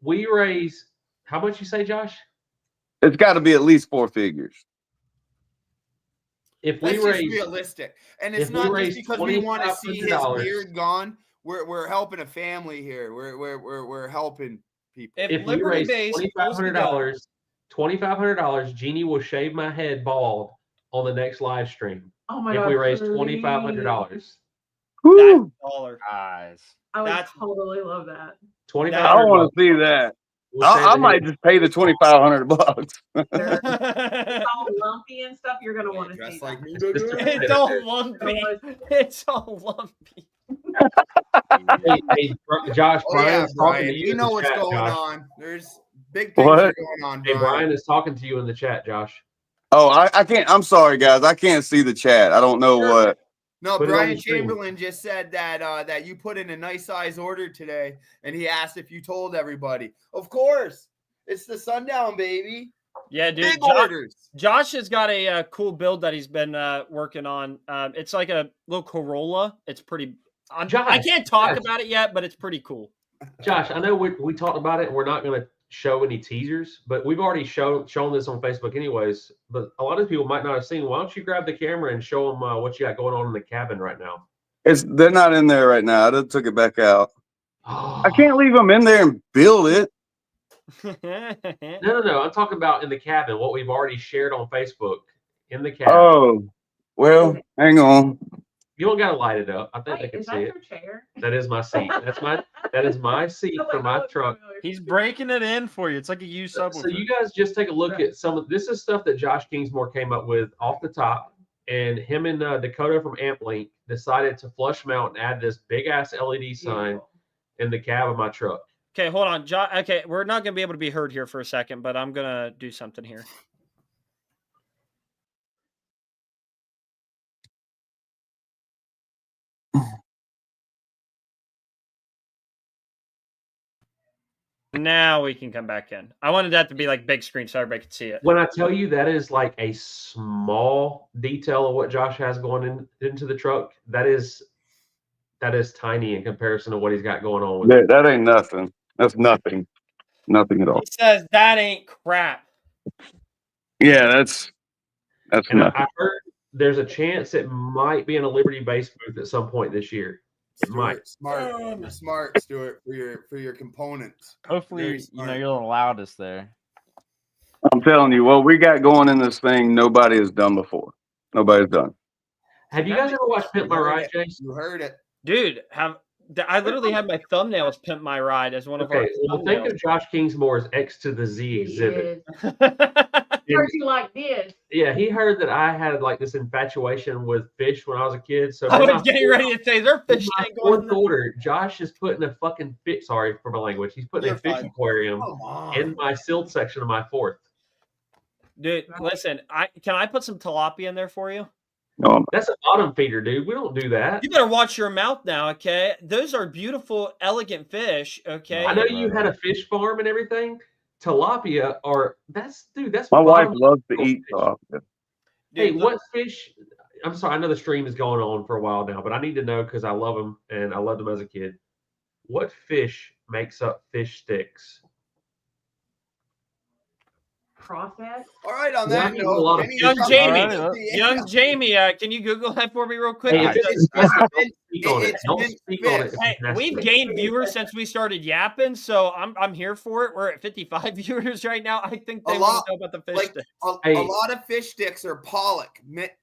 we raise how much you say, Josh? it's got to be at least 4 figures. If we Let's just raise realistic, and if it's we not raise just because we want to see his $2,500 beard gone. We're helping a family here. We're helping people. If, if we Liberty raise Base pulls together- $2,500, Jeannie will shave my head bald on the next live stream. Oh my If God. we raise please. $2,500. Woo! $1. Eyes. I would That's- totally love that. I 2,500. want to see that. We'll shave I the might head. just pay the $2,500. It's all lumpy and stuff. You're gonna want to see Dress that. like me. It's all lumpy. It's all lumpy. Hey, Josh, Oh yeah, Brian's talking Brian. to you You in know the what's chat, going Josh. on. There's big things What? are going on, Hey, Brian. Brian is talking to you in the chat, Josh. Oh, I can't. I'm sorry, guys. I can't see the chat. I don't know what. No, Put it on Brian the stream. Chamberlain just said that you put in a nice size order today, and he asked if you told everybody. Of course, it's the Sundown, baby. Yeah, dude. Big orders. Josh has got a cool build that he's been working on. It's like a little Corolla. It's pretty. I can't talk about it yet, but it's pretty cool. Josh, I know we talked about it, and we're not going to show any teasers, but we've already shown this on Facebook anyways. But a lot of people might not have seen. Why don't you grab the camera and show them what you got going on in the cabin right now? They're not in there right now. I just took it back out. I can't leave them in there and build it. No. I'm talking about in the cabin, what we've already shared on Facebook in the cabin. Oh, well, hang on. You don't got to light it up. I think Wait, they can is see that it. your chair? That is my seat. That is my seat for my truck. He's breaking it in for you. It's like a used subwoofer. So you guys just take a look at some of this is stuff that Josh Kingsmore came up with off the top, and him and Dakota from AmpLink decided to flush mount and add this big ass LED sign in the cab of my truck. Okay, hold on, Josh. Okay, we're not gonna be able to be heard here for a second, but I'm gonna do something here. Now we can come back in. I wanted that to be like big screen so everybody could see it. When I tell you that is like a small detail of what Josh has going into the truck, that is tiny in comparison to what he's got going on with it. That ain't nothing. That's nothing. Nothing at all. He says that ain't crap. Yeah, that's And nothing. I heard there's a chance it might be in a Liberty base booth at some point this year. It might. Smart. You're smart, Stuart, for your components. Hopefully, Very you know, smart. you're the loudest there. I'm telling you, what we got going in this thing, nobody has done before. Nobody's done. Have you guys ever watched Pimp My Ride, Jason? You heard it. Dude, I literally had my thumbnails Pimp My Ride as one of Okay, our well, think of Josh Kingsmore's X to the Z exhibit. Heard you like this. Yeah, he heard that I had like this infatuation with fish when I was a kid. So I for was my getting ready to say there's fish my tank going fourth in there. order, Josh is putting a fucking fish. Sorry for my language. He's putting You're a fish fine. aquarium Come on. in my silt section of my fourth. Dude, listen, can I put some tilapia in there for you? No, That's a bottom feeder, dude. We don't do that. You better watch your mouth now, okay? Those are beautiful, elegant fish, okay? I know you had a fish farm and everything. Tilapia are that's my wife bottom loves to feeder eat fish. tilapia. Hey, Dude, what fish? I'm sorry, I know the stream is going on for a while now, but I need to know because I love them and I loved them as a kid. What fish makes up fish sticks? Process. All right, on Yeah, that I need a note, lot of Jamie, Young you're Jamie, coming to the Young end. Jamie, can you Google that for me real quick? Hey, if Because- it's disgusting, don't it's- speak on it. it's Don't mint speak on it. fish. if Hey, it's nasty. we've gained viewers since we started yapping, so I'm here for it. We're at 55 viewers right now. I think they A want lot, to know about the fish like stick. Hey. a lot of fish sticks are pollock, minced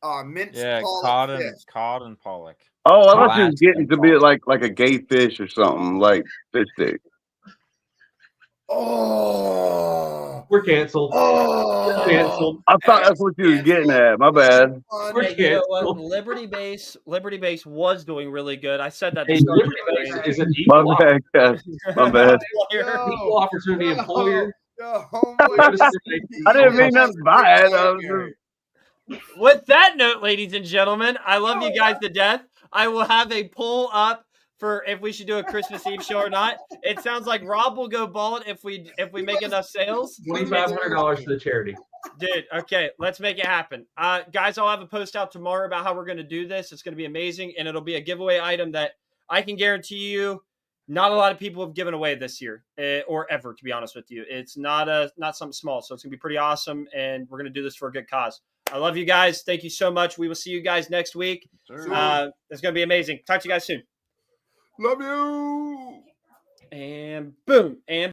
Yeah, pollock fish. cod and pollock. Oh, I thought you was Classic getting to be pollock. like a gay fish or something, like fish stick. Oh, We're canceled. oh, Canceled. I thought that's what you was getting at. My bad. We're Hey, you know what? canceled. Liberty Base was doing really good. I said that. Hey, to start Liberty the Base stream. is an My equal, bad, guys. My bad. equal opportunity employer. I didn't mean nothing by it. I was just- With that note, ladies and gentlemen, I love you guys to death. I will have a poll up for if we should do a Christmas Eve show or not. It sounds like Rob will go bald if we make enough sales. $2,500 to the charity. Dude, okay, let's make it happen. Guys, I'll have a post out tomorrow about how we're going to do this. It's going to be amazing, and it'll be a giveaway item that I can guarantee you not a lot of people have given away this year or ever, to be honest with you. It's not something small, so it's going to be pretty awesome, and we're going to do this for a good cause. I love you guys. Thank you so much. We will see you guys next week. It's going to be amazing. Talk to you guys soon. Love you. And boom. And